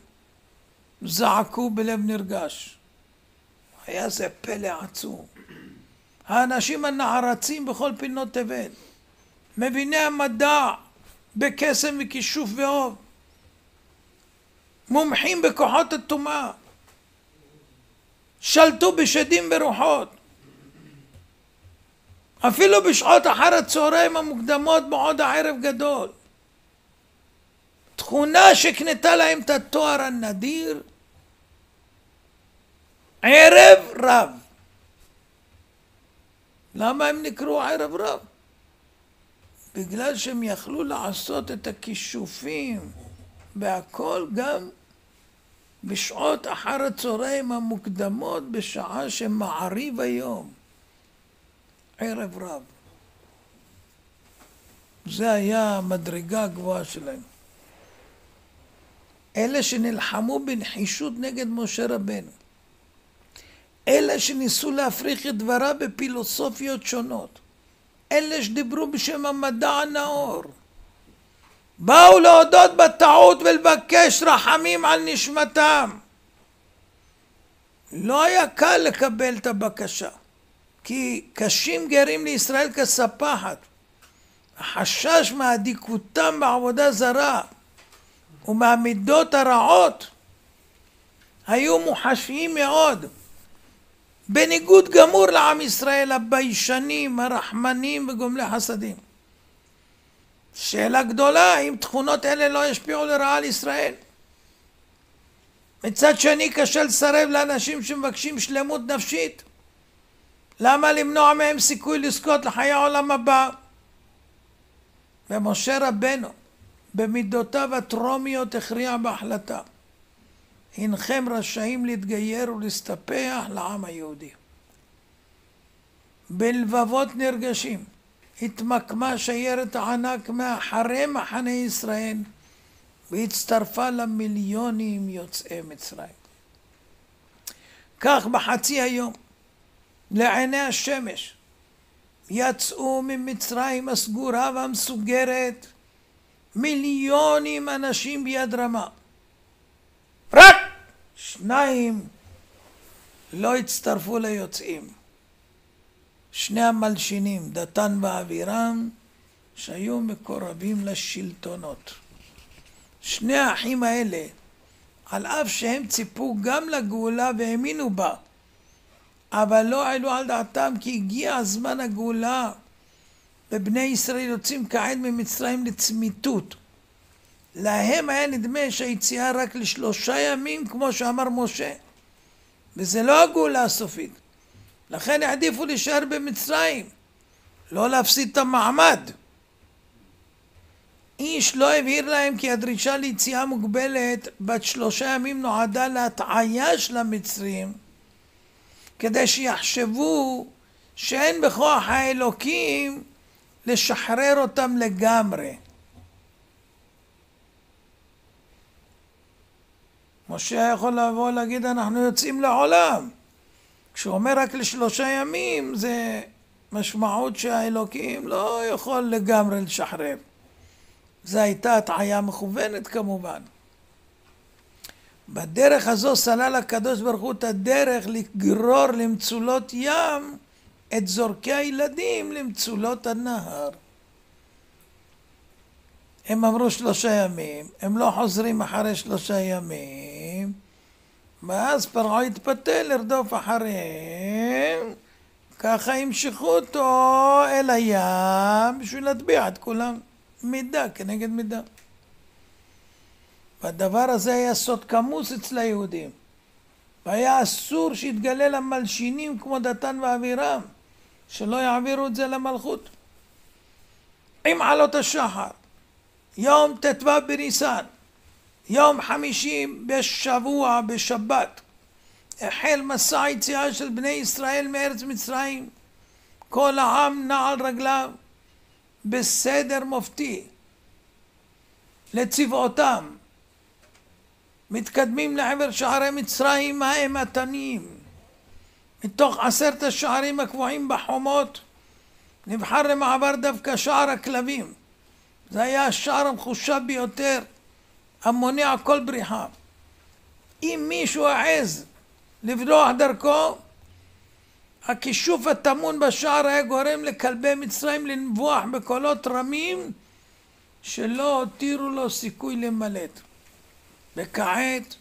זעקו בלב נרגש. היה זה פלא עצום. האנשים הנערצים בכל פינות תבל, מביני המדע בקסם וכישוף ואוב, מומחים בכוחות הטומאה, שלטו בשדים ורוחות. אפילו בשעות אחר הצהריים המוקדמות בעוד הערב גדול. תכונה שקנתה להם את התואר הנדיר, ערב רב. למה הם נקראו ערב רב? בגלל שהם יכלו לעשות את הכישופים והכל גם בשעות אחר הצהריים המוקדמות, בשעה שמעריב היום. ערב רב. זה היה המדרגה הגבוהה שלהם. אלה שנלחמו בנחישות נגד משה רבנו, אלה שניסו להפריך את דבריו בפילוסופיות שונות, אלה שדיברו בשם המדע הנאור, באו להודות בטעות ולבקש רחמים על נשמתם. לא היה קל לקבל את הבקשה, כי קשים גרים לישראל כספחת. החשש מהדיקותם בעבודה זרה ומהמידות הרעות היו מוחשיים מאוד, בניגוד גמור לעם ישראל הביישנים, הרחמנים וגומלי חסדים. שאלה גדולה, האם תכונות אלה לא ישפיעו לרעה על ישראל? מצד שני, קשה לסרב לאנשים שמבקשים שלמות נפשית. למה למנוע מהם סיכוי לזכות לחיי העולם הבא? ומשה רבנו במידותיו הטרומיות הכריע בהחלטה, הנכם רשאים להתגייר ולהסתפח לעם היהודי. בלבבות נרגשים התמקמה שיירת הענק מאחרי מחנה ישראל, והצטרפה למיליונים יוצאי מצרים. כך בחצי היום, לעיני השמש, יצאו ממצרים הסגורה והמסוגרת מיליונים אנשים ביד רמה. רק 2 לא הצטרפו ליוצאים. 2 המלשינים, דתן ואבירם, שהיו מקורבים לשלטונות. 2 האחים האלה, על אף שהם ציפו גם לגאולה והאמינו בה, אבל לא העלו על דעתם כי הגיע הזמן הגאולה, ובני ישראל יוצאים כעת ממצרים לצמיתות. להם היה נדמה שהיציאה רק ל3 ימים, כמו שאמר משה, וזה לא הגאולה הסופית. לכן העדיפו להישאר במצרים, לא להפסיד את המעמד. איש לא הבהיר להם כי הדרישה ליציאה מוגבלת בת 3 ימים נועדה להטעיה של המצרים, כדי שיחשבו שאין בכוח האלוקים לשחרר אותם לגמרי. משה יכול לבוא להגיד אנחנו יוצאים לעולם. כשהוא אומר רק ל3 ימים, זה משמעות שהאלוקים לא יכול לגמרי לשחרר. זו הייתה הטעיה מכוונת כמובן. בדרך הזו סלל הקדוש ברוך הוא את הדרך לגרור למצולות ים את זורקי הילדים למצולות הנהר. הם אמרו 3 ימים, הם לא חוזרים אחרי 3 ימים, ואז פרעה התפתה לרדוף אחריהם, ככה ימשכו אותו אל הים בשביל להטביע את כולם, מידה כנגד מידה. והדבר הזה היה סוד כמוס אצל היהודים, והיה אסור שיתגלה למלשינים כמו דתן ואבירם, שלא יעבירו את זה למלכות. עם עלות השחר, יום ט"ו בניסן, יום 50 בשבוע בשבת, החל מסע היציאה של בני ישראל מארץ מצרים. כל העם נע על רגליו בסדר מופתי לצבאותם, מתקדמים לעבר שערי מצרים האימתניים. מתוך 10 השערים הקבועים בחומות נבחר למעבר דווקא שער הכלבים. זה היה השער המחושב ביותר, המונע כל בריחה. אם מישהו העז לברוח דרכו, הכישוף הטמון בשער היה גורם לכלבי מצרים לנבוח בקולות רמים שלא הותירו לו סיכוי למלט. וכעת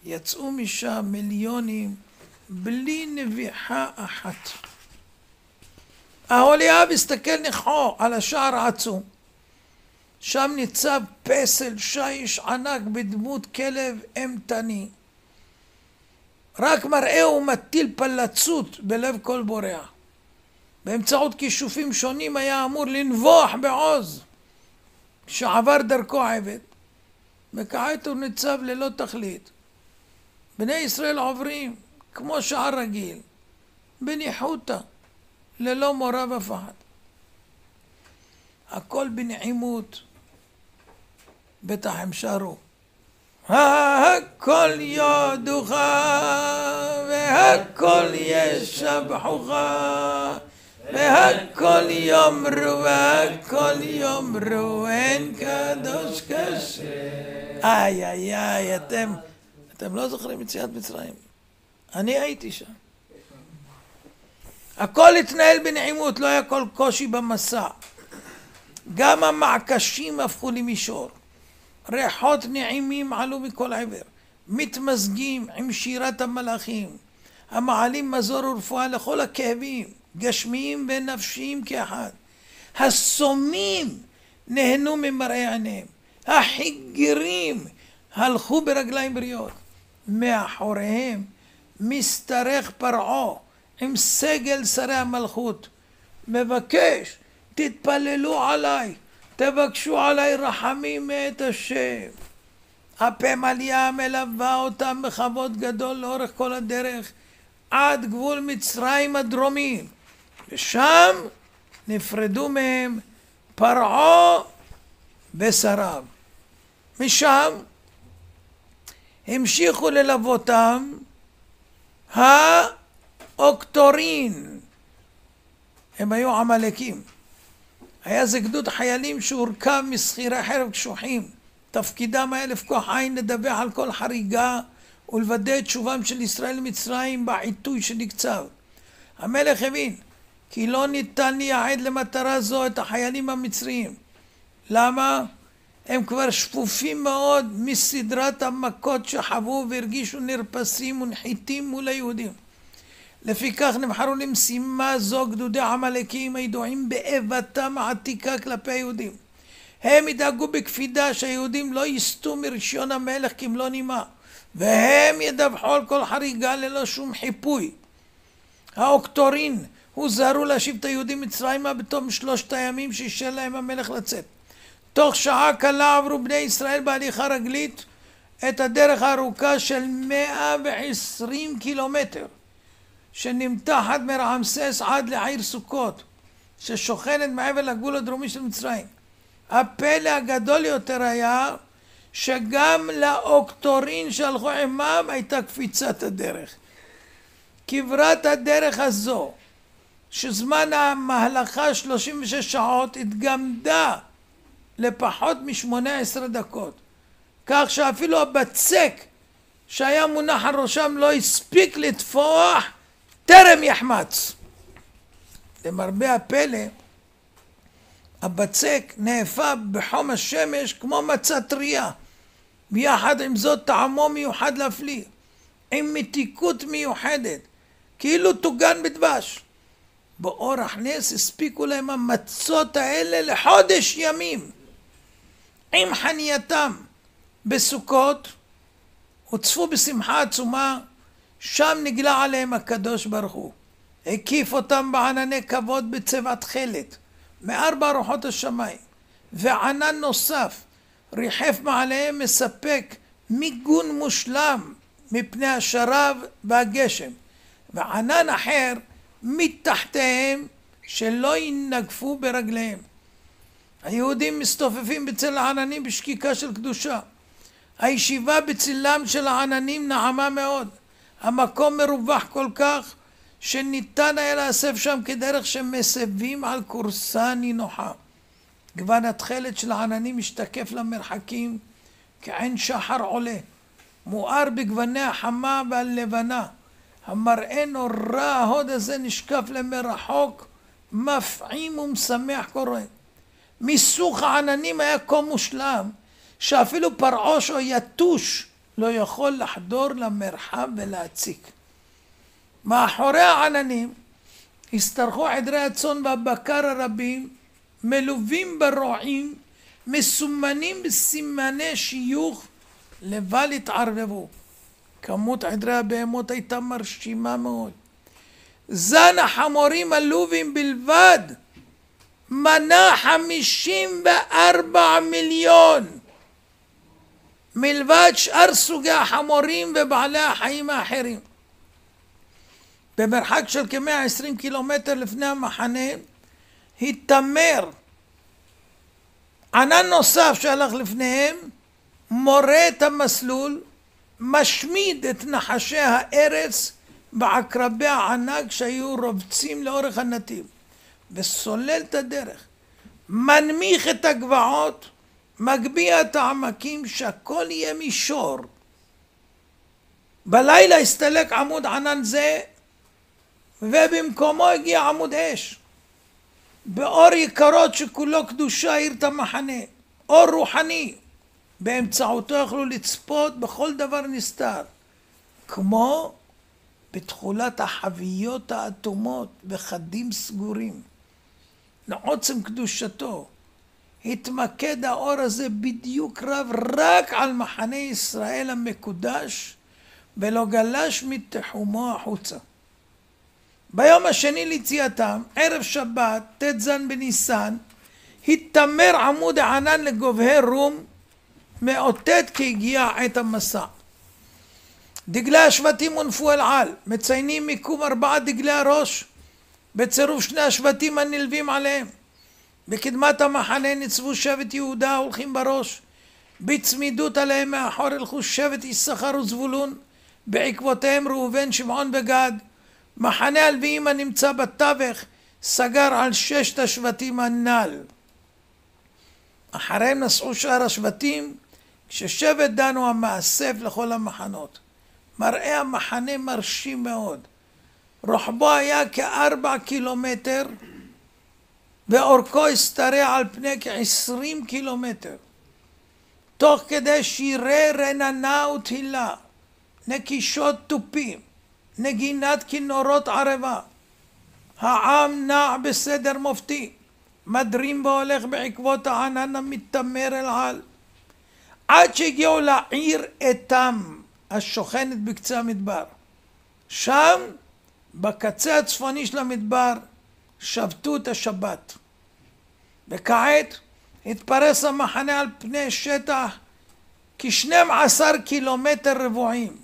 יצאו משם מיליונים בלי נביחה אחת. אהוליאב הסתכל נכחו על השער העצום. שם ניצב פסל שיש ענק בדמות כלב אימתני. רק מראהו מטיל פלצות בלב כל בורח. באמצעות כישופים שונים היה אמור לנבוח בעוז כשעבר דרכו עבד. וכעת הוא ניצב ללא תכלית. בני ישראל עוברים כמו שער רגיל, בניחותא, ללא מורא ופחד. הכל בנעימות. בטח הם שרו, הכל יודוך והכל ישבחוך והכל יאמרו והכל יאמרו אין קדוש כשם. איי איי איי, אתם לא זוכרים יציאת מצרים? אני הייתי שם. הכל התנהל בנעימות, לא היה כל קושי במסע. גם המעקשים הפכו למישור. ריחות נעימים עלו מכל עבר, מתמזגים עם שירת המלאכים, המעלים מזור ורפואה לכל הכאבים, גשמיים ונפשיים כאחד. הסומים נהנו ממראה עיניהם, החיגרים הלכו ברגליים בריאות. מאחוריהם משתרך פרעה עם סגל שרי המלכות, מבקש, תתפללו עליי, תבקשו עליי רחמים מאת השם. הפמליה מלווה אותם בכבוד גדול לאורך כל הדרך עד גבול מצרים הדרומי, ושם נפרדו מהם פרעה ושריו. משם המשיכו ללוותם האוקטורין. הם היו עמלקים. היה זה גדוד חיילים שהורכב מסחירי חרב קשוחים. תפקידם היה לפקוח עין, לדווח על כל חריגה ולוודא את תשובם של ישראל למצרים בעיתוי שנקצב. המלך הבין כי לא ניתן לייעד למטרה זו את החיילים המצריים. למה? הם כבר שפופים מאוד מסדרת המכות שחוו והרגישו נרפסים ונחיתים מול היהודים. לפיכך נבחרו למשימה זו גדודי עמלקים הידועים באיבתם העתיקה כלפי היהודים. הם ידאגו בקפידה שהיהודים לא יסטו מרישיון המלך כמלוא נימה, והם ידווחו על כל חריגה ללא שום חיפוי. האוקטורין הוזהרו להשיב את היהודים מצרימה בתום 3 הימים שאישר להם המלך לצאת. תוך שעה קלה עברו בני ישראל בהליכה רגלית את הדרך הארוכה של 120 קילומטר שנמתחת מרעמסס עד לעיר סוכות ששוכנת מעבר לגבול הדרומי של מצרים. הפלא הגדול יותר היה שגם לאוקטורין שהלכו עמם הייתה קפיצת הדרך. כברת הדרך הזו שזמן המהלכה 36 שעות התגמדה לפחות מ-18 דקות, כך שאפילו הבצק שהיה מונח על ראשם לא הספיק לטפוח טרם יחמץ. למרבה הפלא, הבצק נאפה בחום השמש כמו מצה טריה, ביחד עם זאת טעמו מיוחד להפליא, עם מתיקות מיוחדת, כאילו טוגן בדבש. באורח נס הספיקו להם המצות האלה לחודש ימים. עם חנייתם בסוכות הוצפו בשמחה עצומה, שם נגלה עליהם הקדוש ברוך הוא. הקיף אותם בענני כבוד בצבע תכלת, מ4 רוחות השמיים, וענן נוסף ריחף מעליהם מספק מיגון מושלם מפני השרב והגשם, וענן אחר מתחתיהם שלא ינגפו ברגליהם. היהודים מסתופפים בצל העננים בשקיקה של קדושה. הישיבה בצלם של העננים נעמה מאוד. המקום מרווח כל כך שניתן היה לאסף שם כדרך שמסבים על כורסה נינוחה. גוון התכלת של העננים משתקף למרחקים כעין שחר עולה, מואר בגווני החמה והלבנה. המראה נורא ההוד הזה נשקף למרחוק, מפעים ומשמח קורא. מיסוך העננים היה כה מושלם שאפילו פרעוש או יתוש לא יכול לחדור למרחב ולהציק. מאחורי העננים השתרכו עדרי הצאן והבקר הרבים, מלווים ברועים, מסומנים בסימני שיוך, לבל התערבבו. כמות עדרי הבהמות הייתה מרשימה מאוד. זן החמורים הלובים בלבד מנה 54 מיליון, מלבד שאר סוגי החמורים ובעלי החיים האחרים. במרחק של כ-120 קילומטר לפני המחנה התמר ענן נוסף שהלך לפניהם, מורה את המסלול, משמיד את נחשי הארץ בעקרבי הענק שהיו רובצים לאורך הנתיב, וסולל את הדרך, מנמיך את הגבעות, מגביה את העמקים, שהכל יהיה מישור. בלילה הסתלק עמוד ענן זה, ובמקומו הגיע עמוד אש. באור יקרות שכולו קדושה האיר את המחנה, אור רוחני. באמצעותו יכלו לצפות בכל דבר נסתר, כמו בתכולת החביות האטומות בחדים סגורים. לעוצם קדושתו התמקד האור הזה בדיוק רב רק על מחנה ישראל המקודש, ולא גלש מתחומו החוצה. ביום השני ליציאתם, ערב שבת, ט"ז בניסן, התתמר עמוד הענן לגובהי רום, מאותת כי הגיע עת המסע. דגלי השבטים הונפו אל על, מציינים מיקום 4 דגלי הראש, בצירוף 2 השבטים הנלווים עליהם. בקדמת המחנה ניצבו שבט יהודה הולכים בראש, בצמידות עליהם מאחור הלכו שבט יששכר וזבולון, בעקבותיהם ראובן, שמעון וגד. מחנה הלוויים הנמצא בתווך סגר על 6 השבטים הנ"ל. אחריהם נסעו שאר השבטים, כששבט דן הוא המאסף לכל המחנות. מראה המחנה מרשים מאוד. רוחבו היה כ4 קילומטר, ואורכו השתרע על פני כ20 קילומטר. תוך כדי שירי רננה ותהילה, נקישות תופים, נגינת כינורות ערבה. העם נע בסדר מופתי, מדרים והולך בעקבות הענן המתתמר אל על, עד שהגיעו לעיר אתם השוכנת בקצה המדבר. שם, בקצה הצפוני של המדבר, שבתו את השבת. וכעת התפרס המחנה על פני שטח כ12 קילומטר רבועים.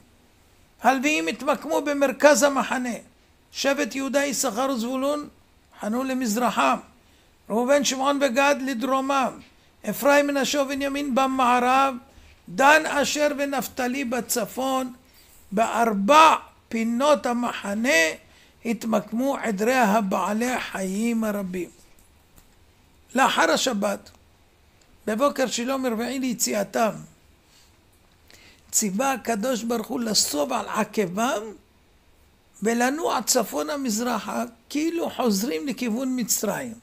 הלוויים התמקמו במרכז המחנה. שבט יהודה, יששכר וזבולון חנו למזרחם, ראובן, שמעון וגד לדרומם, אפרים, מנשה ובנימין במערב, דן, אשר ונפתלי בצפון. ב4 פינות המחנה התמקמו עדרי הבעלי חיים הרבים. לאחר השבת, בבוקר של יום רביעי ליציאתם, ציווה הקדוש ברוך הוא לסוב על עקבם ולנוע צפונה מזרחה, כאילו חוזרים לכיוון מצרים.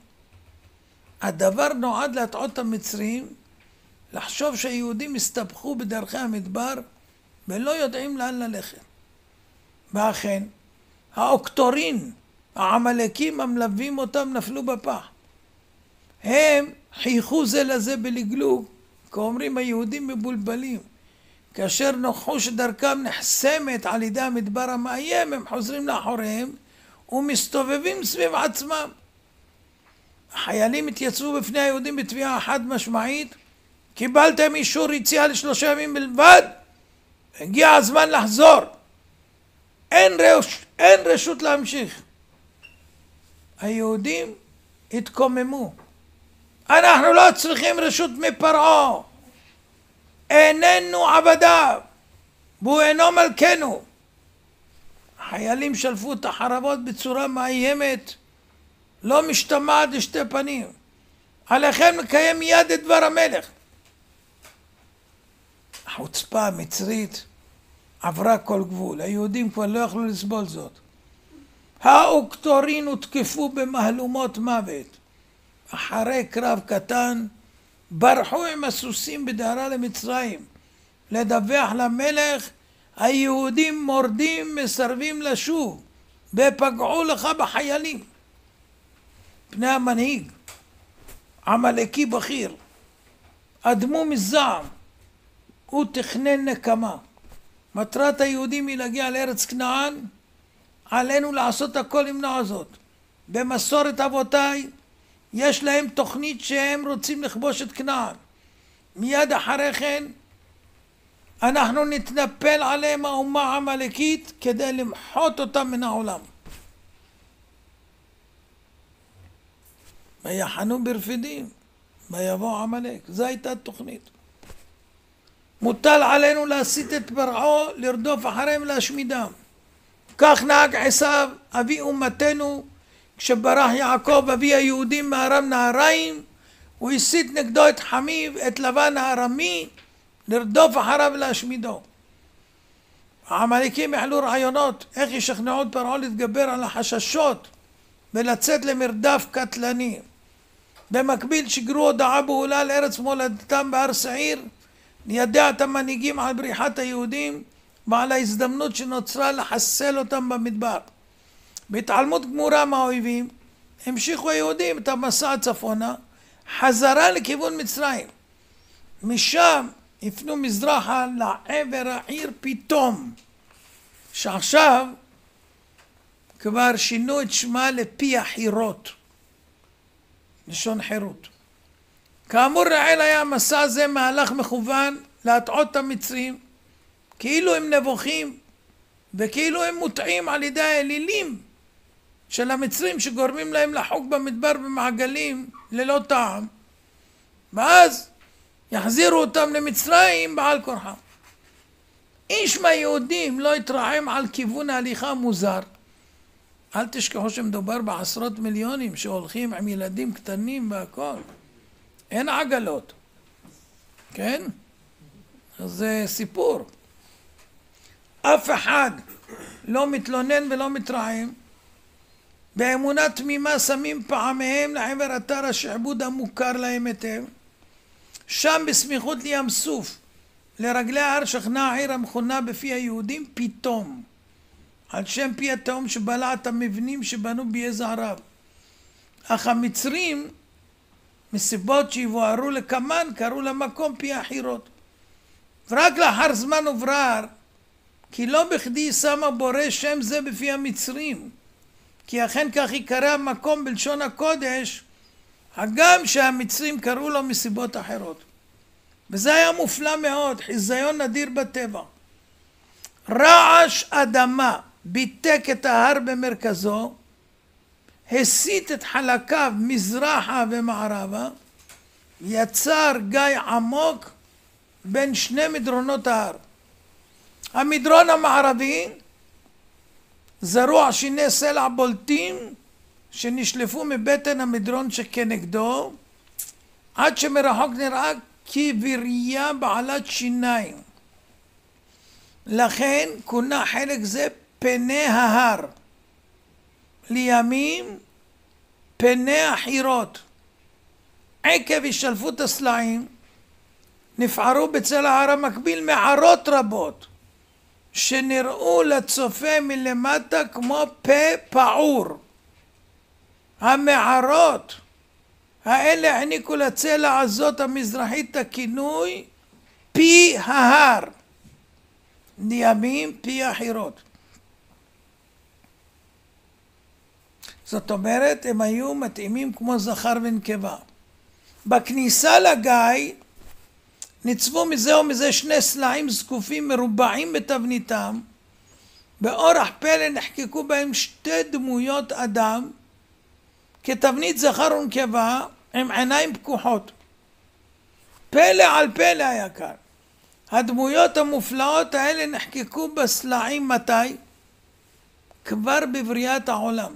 הדבר נועד להטעות את המצרים, לחשוב שהיהודים הסתבכו בדרכי המדבר ולא יודעים לאן ללכת. ואכן, האוקטורין, העמלקים המלווים אותם, נפלו בפח. הם חייכו זה לזה בלגלוג, כאומרים היהודים מבולבלים. כאשר נוכחו שדרכם נחסמת על ידי המדבר המאיים, הם חוזרים לאחוריהם ומסתובבים סביב עצמם. החיילים התייצבו בפני היהודים בתביעה חד משמעית: קיבלתם אישור יציאה ל3 ימים בלבד, הגיע הזמן לחזור. אין רשות להמשיך. היהודים התקוממו. אנחנו לא צריכים רשות מפרעה. איננו עבדיו, והוא אינו מלכנו. החיילים שלפו את החרבות בצורה מאיימת, לא משתמעת לשתי פנים. עליכם לקיים מיד את דבר המלך. החוצפה המצרית עברה כל גבול. היהודים כבר לא יכלו לסבול זאת. האוקטורין הותקפו במהלומות מוות. אחרי קרב קטן ברחו עם הסוסים בדהרה למצרים לדווח למלך, היהודים מורדים, מסרבים לשוב ופגעו לך בחיילים. פני המנהיג עמלקי בכיר אדמו מזעם, הוא תכנן נקמה. מטרת היהודים היא להגיע לארץ כנען, עלינו לעשות הכל למנוע זאת. במסורת אבותיי יש להם תוכנית שהם רוצים לכבוש את כנען. מיד אחרי כן אנחנו נתנפל עליהם האומה העמלקית כדי למחות אותם מן העולם. ויחנו ברפידים ויבוא עמלק. זו הייתה תוכנית. מוטל עלינו להסית את פרעה, לרדוף אחריהם, להשמידם. כך נהג עשיו אבי אומתנו, כשברח יעקב אבי היהודים מארם נהריים, הוא הסית נגדו את חמיו, את לבן הארמי, לרדוף אחריו ולהשמידו. העמלקים העלו רעיונות איך ישכנעו את פרעה להתגבר על החששות ולצאת למרדף קטלני. במקביל שיגרו הודעה בהולה לארץ מולדתם בהר שעיר, לידע את המנהיגים על בריחת היהודים ועל ההזדמנות שנוצרה לחסל אותם במדבר. בהתעלמות גמורה מהאויבים המשיכו היהודים את המסע צפונה חזרה לכיוון מצרים. משם הפנו מזרחה לעבר העיר פתאום, שעכשיו כבר שינו את שמה לפי החירות, לשון חירות. כאמור לעיל היה המסע הזה מהלך מכוון להטעות את המצרים, כאילו הם נבוכים וכאילו הם מוטעים על ידי האלילים של המצרים שגורמים להם לחוג במדבר במעגלים ללא טעם, ואז יחזירו אותם למצרים בעל כורחם. איש מהיהודים לא התרעם על כיוון ההליכה מוזר. אל תשכחו שמדובר בעשרות מיליונים שהולכים עם ילדים קטנים והכל. אין עגלות. כן? אז זה סיפור. אף אחד לא מתלונן ולא מתרעם. באמונה תמימה שמים פעמיהם לעבר אתר השעבוד המוכר להם היטב. שם בסמיכות לים סוף, לרגלי ההר, שכנה העיר המכונה בפי היהודים פתאום, על שם פי התהום שבלע את המבנים שבנו ביזע רב. אך המצרים, מסיבות שיבוארו לקמן, קראו למקום פי החירות. ורק לאחר זמן וברר, כי לא בכדי שמה בורא שם זה בפי המצרים, כי אכן כך יקרא המקום בלשון הקודש, הגם שהמצרים קראו לו מסיבות אחרות. וזה היה מופלא מאוד, חיזיון נדיר בטבע. רעש אדמה ביתק את ההר במרכזו, הסיט את חלקיו מזרחה ומערבה, יצר גיא עמוק בין שני מדרונות ההר. המדרון המערבי זרוע שיני סלע בולטים שנשלפו מבטן המדרון שכנגדו, עד שמרחוק נראה כבירייה בעלת שיניים. לכן כונה חלק זה פני ההר, לימים פני החירות. עקב השלפות הסלעים נפערו בצל ההר המקביל מערות רבות שנראו לצופה מלמטה כמו פה פעור. המערות האלה העניקו לצלע הזאת המזרחית הכינוי פי ההר, לימים פי החירות. זאת אומרת, הם היו מתאימים כמו זכר ונקבה. בכניסה לגיא ניצבו מזה ומזה שני סלעים זקופים מרובעים בתבניתם, באורח פלא נחקקו בהם שתי דמויות אדם, כתבנית זכר ונקבה עם עיניים פקוחות. פלא על פלא היה כאן. הדמויות המופלאות האלה נחקקו בסלעים מתי? כבר בבריאת העולם.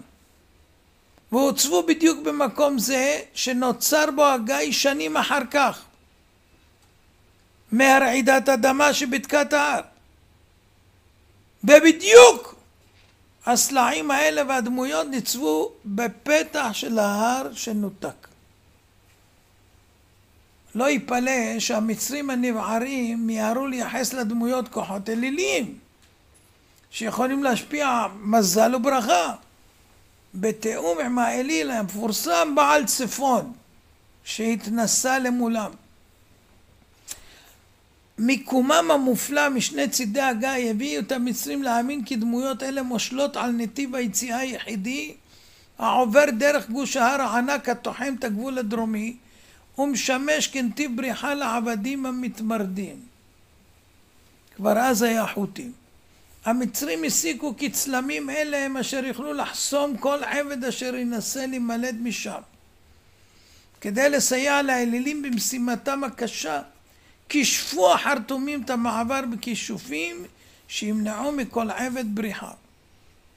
והוצבו בדיוק במקום זה שנוצר בו הגיא שנים אחר כך, מהרעידת אדמה שבדקת ההר. ובדיוק הסלעים האלה והדמויות ניצבו בפתח של ההר שנותק. לא ייפלא שהמצרים הנבערים מיהרו לייחס לדמויות כוחות אליליים שיכולים להשפיע מזל וברכה, בתיאום עם האליל המפורסם בעל צפון שהתנסה למולם. מיקומם המופלא משני צידי הגיא הביאו את המצרים להאמין כי דמויות אלה מושלות על נתיב היציאה היחידי העובר דרך גוש ההר הענק התוחם את הגבול הדרומי ומשמש כנתיב בריחה לעבדים המתמרדים. כבר אז היה חוטים. המצרים הסיקו כי צלמים אלה הם אשר יוכלו לחסום כל עבד אשר ינסה להימלט משם. כדי לסייע לאלילים במשימתם הקשה, כישפו החרטומים את המעבר בכישופים שימנעו מכל עבד בריחה.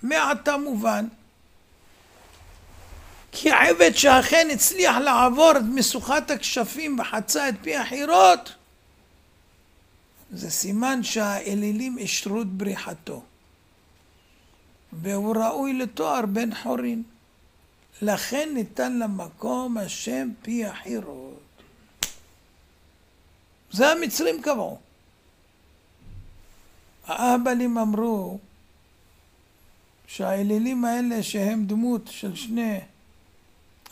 מעתה מובן כי עבד שאכן הצליח לעבור את משוכת הכשפים וחצה את פי החירות, זה סימן שהאלילים אישרו את בריחתו, והוא ראוי לתואר בן חורין. לכן ניתן למקום השם פי החירות. זה המצרים קבעו. האהבלים אמרו שהאלילים האלה שהם דמות של שני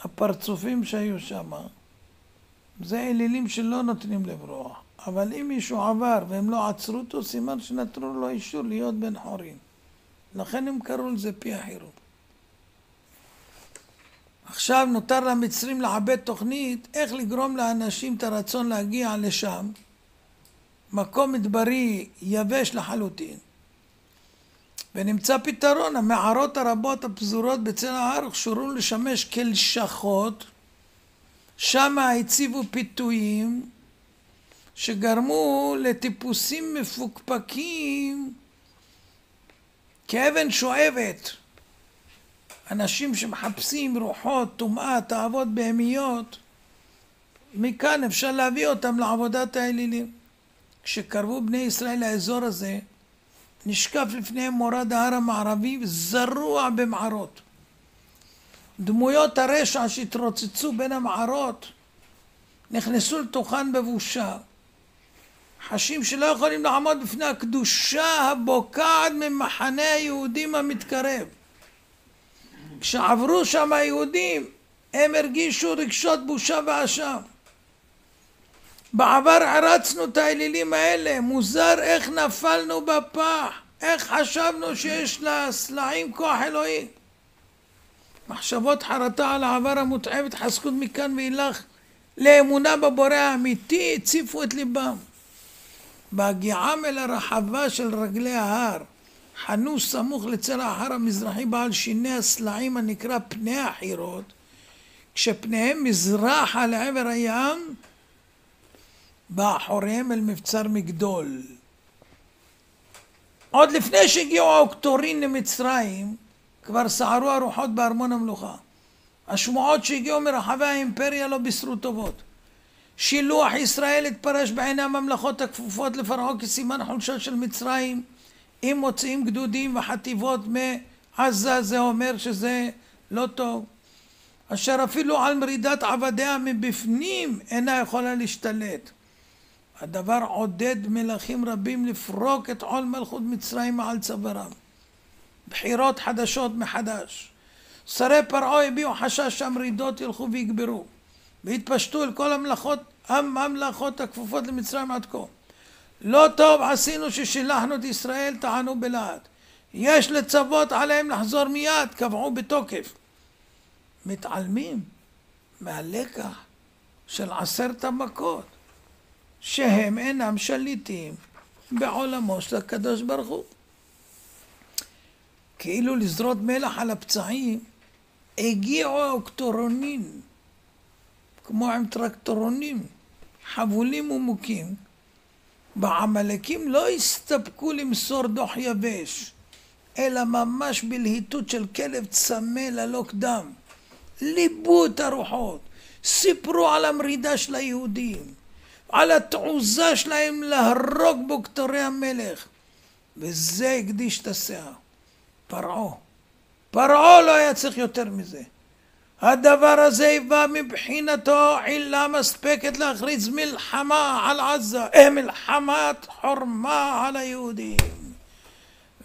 הפרצופים שהיו שם, זה אלילים שלא נותנים לברוח. אבל אם מישהו עבר והם לא עצרו אותו, סימן שנתנו לו אישור להיות בן חורין. לכן הם קראו לזה פי החירות. עכשיו נותר למצרים לעבד תוכנית איך לגרום לאנשים את הרצון להגיע לשם, מקום מדברי יבש לחלוטין. ונמצא פתרון. המערות הרבות הפזורות בצל ההר הוכשרו לשמש כלשכות, שם הציבו פיתויים שגרמו לטיפוסים מפוקפקים כאבן שואבת. אנשים שמחפשים רוחות, טומאה, תאוות בהמיות, מכאן אפשר להביא אותם לעבודת האלילים. כשקרבו בני ישראל לאזור הזה, נשקף לפניהם מורד ההר המערבי זרוע במערות. דמויות הרשע שהתרוצצו בין המערות נכנסו לתוכן בבושה, חשים שלא יכולים לעמוד בפני הקדושה הבוקעת ממחנה היהודים המתקרב. כשעברו שם היהודים הם הרגישו רגשות בושה ואשם. בעבר ערצנו את האלילים האלה, מוזר איך נפלנו בפח, איך חשבנו שיש לסלעים כוח אלוהי. מחשבות חרטה על העבר המותאב התחזקות מכאן ואילך לאמונה בבורא האמיתי הציפו את ליבם. בהגיעם אל הרחבה של רגלי ההר, חנו סמוך לצל ההר המזרחי בעל שיני הסלעים הנקרא פני החירות, כשפניהם מזרחה לעבר הים, באחוריהם אל מבצר מגדול. עוד לפני שהגיעו האוקטורין למצרים, כבר סערו הרוחות בארמון המלוכה. השמועות שהגיעו מרחבי האימפריה לא בישרו טובות. שילוח ישראל התפרש בעיני הממלכות הכפופות לפרעה כסימן חולשה של מצרים. אם מוצאים גדודים וחטיבות מעזה, זה אומר שזה לא טוב. אשר אפילו על מרידת עבדיה מבפנים אינה יכולה להשתלט. הדבר עודד מלכים רבים לפרוק את עול מלכות מצרים מעל צווארם. בחירות חדשות מחדש. שרי פרעה הביעו חשש שהמרידות ילכו ויגברו והתפשטו אל כל הממלכות הכפופות למצרים עד כה. לא טוב עשינו ששילחנו את ישראל, טענו בלהט. יש לצוות עליהם לחזור מיד, קבעו בתוקף. מתעלמים מהלקח של 10 המכות. שהם אינם שליטים בעולמו של הקדוש ברוך הוא. כאילו לזרות מלח על הפצעים, הגיעו האוקטורונים, כמו עם טרקטורונים, חבולים ומוכים, והעמלקים לא הסתפקו למסור דוח יבש, אלא ממש בלהיטות של כלב צמא ללא קדם. ליבו את הרוחות, סיפרו על המרידה של היהודים, על התעוזה שלהם להרוג בקטורי המלך, וזה הקדיש את הסאה. פרעה לא היה צריך יותר מזה. הדבר הזה היווה מבחינתו עילה מספקת להכריז מלחמה על עזה, מלחמת חורמה על היהודים.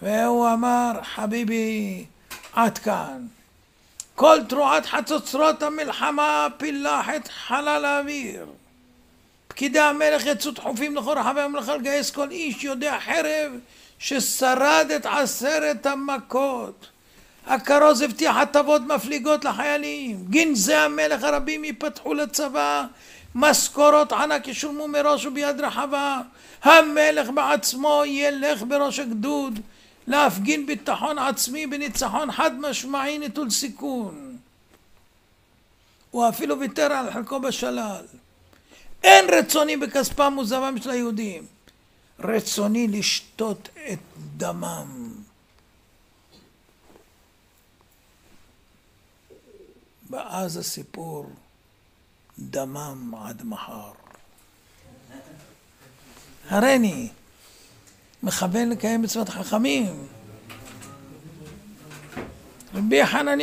והוא אמר, חביבי, עד כאן. כל תרועת חצוצרות המלחמה פילח את חלל האוויר. פקידי המלך יצאו דחופים לכל רחבי הממלכה לגייס כל איש יודע חרב ששרד את 10 המכות. הכרוז הבטיח הטבות מפליגות לחיילים. גנזי המלך הרבים ייפתחו לצבא, משכורות ענק ישולמו מראש וביד רחבה. המלך בעצמו ילך בראש הגדוד להפגין ביטחון עצמי בניצחון חד משמעי נטול סיכון. הוא אפילו ויתר על חלקו בשלל. אין רצוני בכספם וזבם של היהודים, רצוני לשתות את דמם. ואז הסיפור דמם עד מחר. הריני מכוון לקיים מצוות חכמים. רבי חנניה